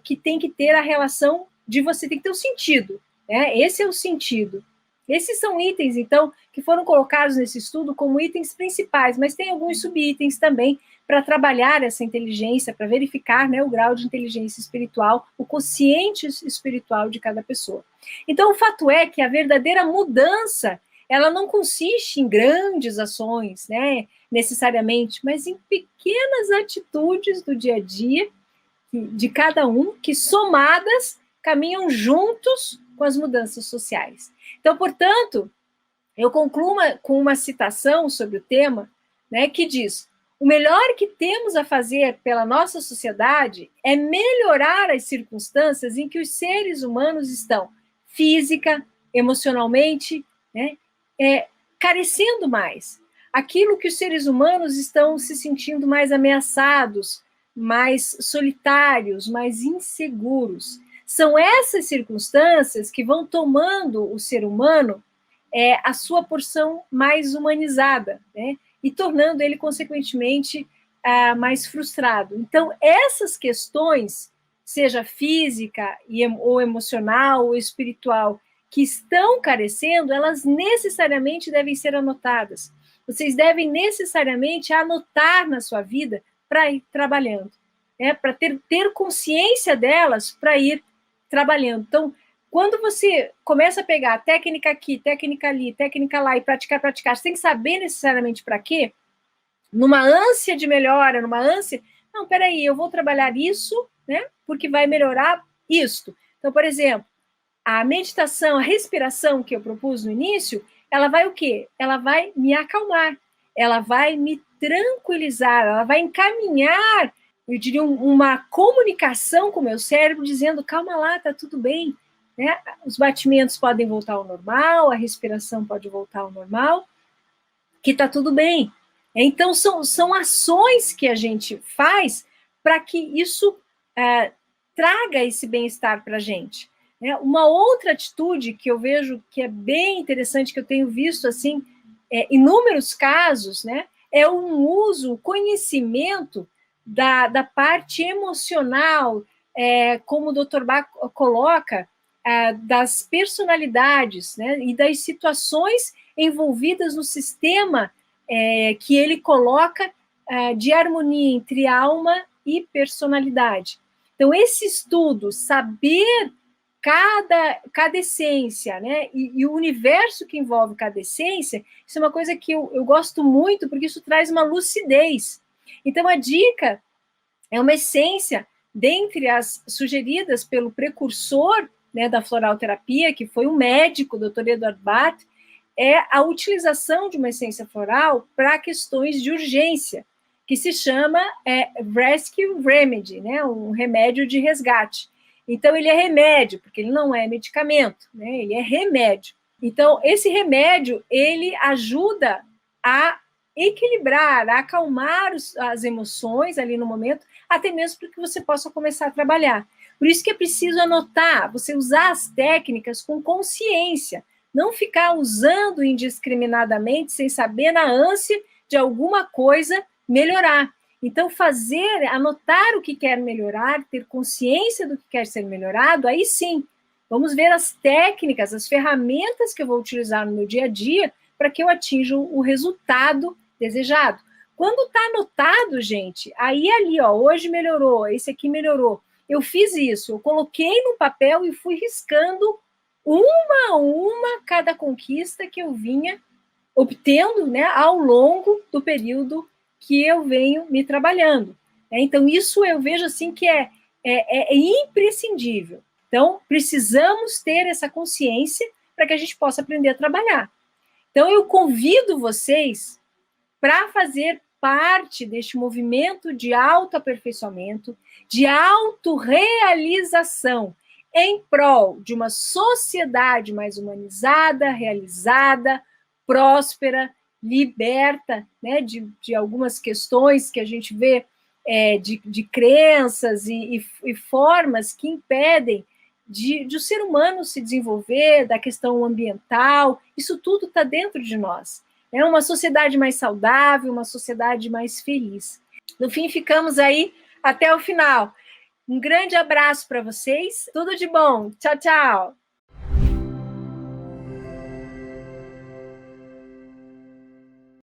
que tem que ter a relação de você, tem que ter o sentido. Né? Esse é o sentido. Esses são itens, então, que foram colocados nesse estudo como itens principais, mas tem alguns subitens também para trabalhar essa inteligência, para verificar, né, o grau de inteligência espiritual, o quociente espiritual de cada pessoa. Então, o fato é que a verdadeira mudança, ela não consiste em grandes ações, né, necessariamente, mas em pequenas atitudes do dia a dia de cada um, que somadas caminham juntos com as mudanças sociais. Então, portanto, eu concluo com uma citação sobre o tema, né, que diz: O melhor que temos a fazer pela nossa sociedade é melhorar as circunstâncias em que os seres humanos estão física, emocionalmente, né, carecendo mais. Aquilo que os seres humanos estão se sentindo mais ameaçados, mais solitários, mais inseguros. São essas circunstâncias que vão tomando o ser humano a sua porção mais humanizada, né? E tornando ele, consequentemente, mais frustrado. Então, essas questões, seja física ou emocional ou espiritual, que estão carecendo, elas necessariamente devem ser anotadas. Vocês devem necessariamente anotar na sua vida para ir trabalhando, né? Para ter consciência delas para ir trabalhando. Então, quando você começa a pegar técnica aqui, técnica ali, técnica lá e praticar, você tem que saber necessariamente para quê? Numa ânsia de melhora, numa ânsia... Não, peraí, eu vou trabalhar isso, né? Porque vai melhorar isto. Então, por exemplo, a meditação, a respiração que eu propus no início, ela vai o quê? Ela vai me acalmar, ela vai me tranquilizar, ela vai encaminhar, eu diria, uma comunicação com o meu cérebro, dizendo, calma lá, tá tudo bem, né? Os batimentos podem voltar ao normal, a respiração pode voltar ao normal, que tá tudo bem. Então, são ações que a gente faz para que isso traga esse bem-estar para a gente. Uma outra atitude que eu vejo que é bem interessante, que eu tenho visto assim, inúmeros casos, né, é um uso, conhecimento da parte emocional, como o Dr. Bach coloca, das personalidades, né, e das situações envolvidas no sistema que ele coloca de harmonia entre alma e personalidade. Então, esse estudo, saber cada essência, né, e o universo que envolve cada essência, isso é uma coisa que eu gosto muito, porque isso traz uma lucidez. Então, a dica é uma essência, dentre as sugeridas pelo precursor, né, da floralterapia, que foi um médico, o Dr. Eduard Bach, é a utilização de uma essência floral para questões de urgência, que se chama Rescue Remedy, né, um remédio de resgate. Então, ele é remédio, porque ele não é medicamento, né, ele é remédio. Então, esse remédio, ele ajuda a equilibrar, a acalmar as emoções ali no momento, até mesmo para que você possa começar a trabalhar. Por isso que é preciso anotar, você usar as técnicas com consciência, não ficar usando indiscriminadamente, sem saber, na ânsia de alguma coisa melhorar. Então, anotar o que quer melhorar, ter consciência do que quer ser melhorado, aí sim, vamos ver as técnicas, as ferramentas que eu vou utilizar no meu dia a dia para que eu atinja o resultado desejado. Quando está anotado, gente, aí ali, ó, hoje melhorou, esse aqui melhorou. Eu fiz isso, eu coloquei no papel e fui riscando uma a uma cada conquista que eu vinha obtendo, né, ao longo do período que eu venho me trabalhando. Então, isso eu vejo assim que é imprescindível. Então, precisamos ter essa consciência para que a gente possa aprender a trabalhar. Então, eu convido vocês para fazer parte deste movimento de autoaperfeiçoamento, de autorrealização, em prol de uma sociedade mais humanizada, realizada, próspera, liberta, né, de algumas questões que a gente vê de crenças e formas que impedem de o ser humano se desenvolver, da questão ambiental, isso tudo está dentro de nós. É uma sociedade mais saudável, uma sociedade mais feliz. No fim, ficamos aí até o final. Um grande abraço para vocês, tudo de bom, tchau, tchau!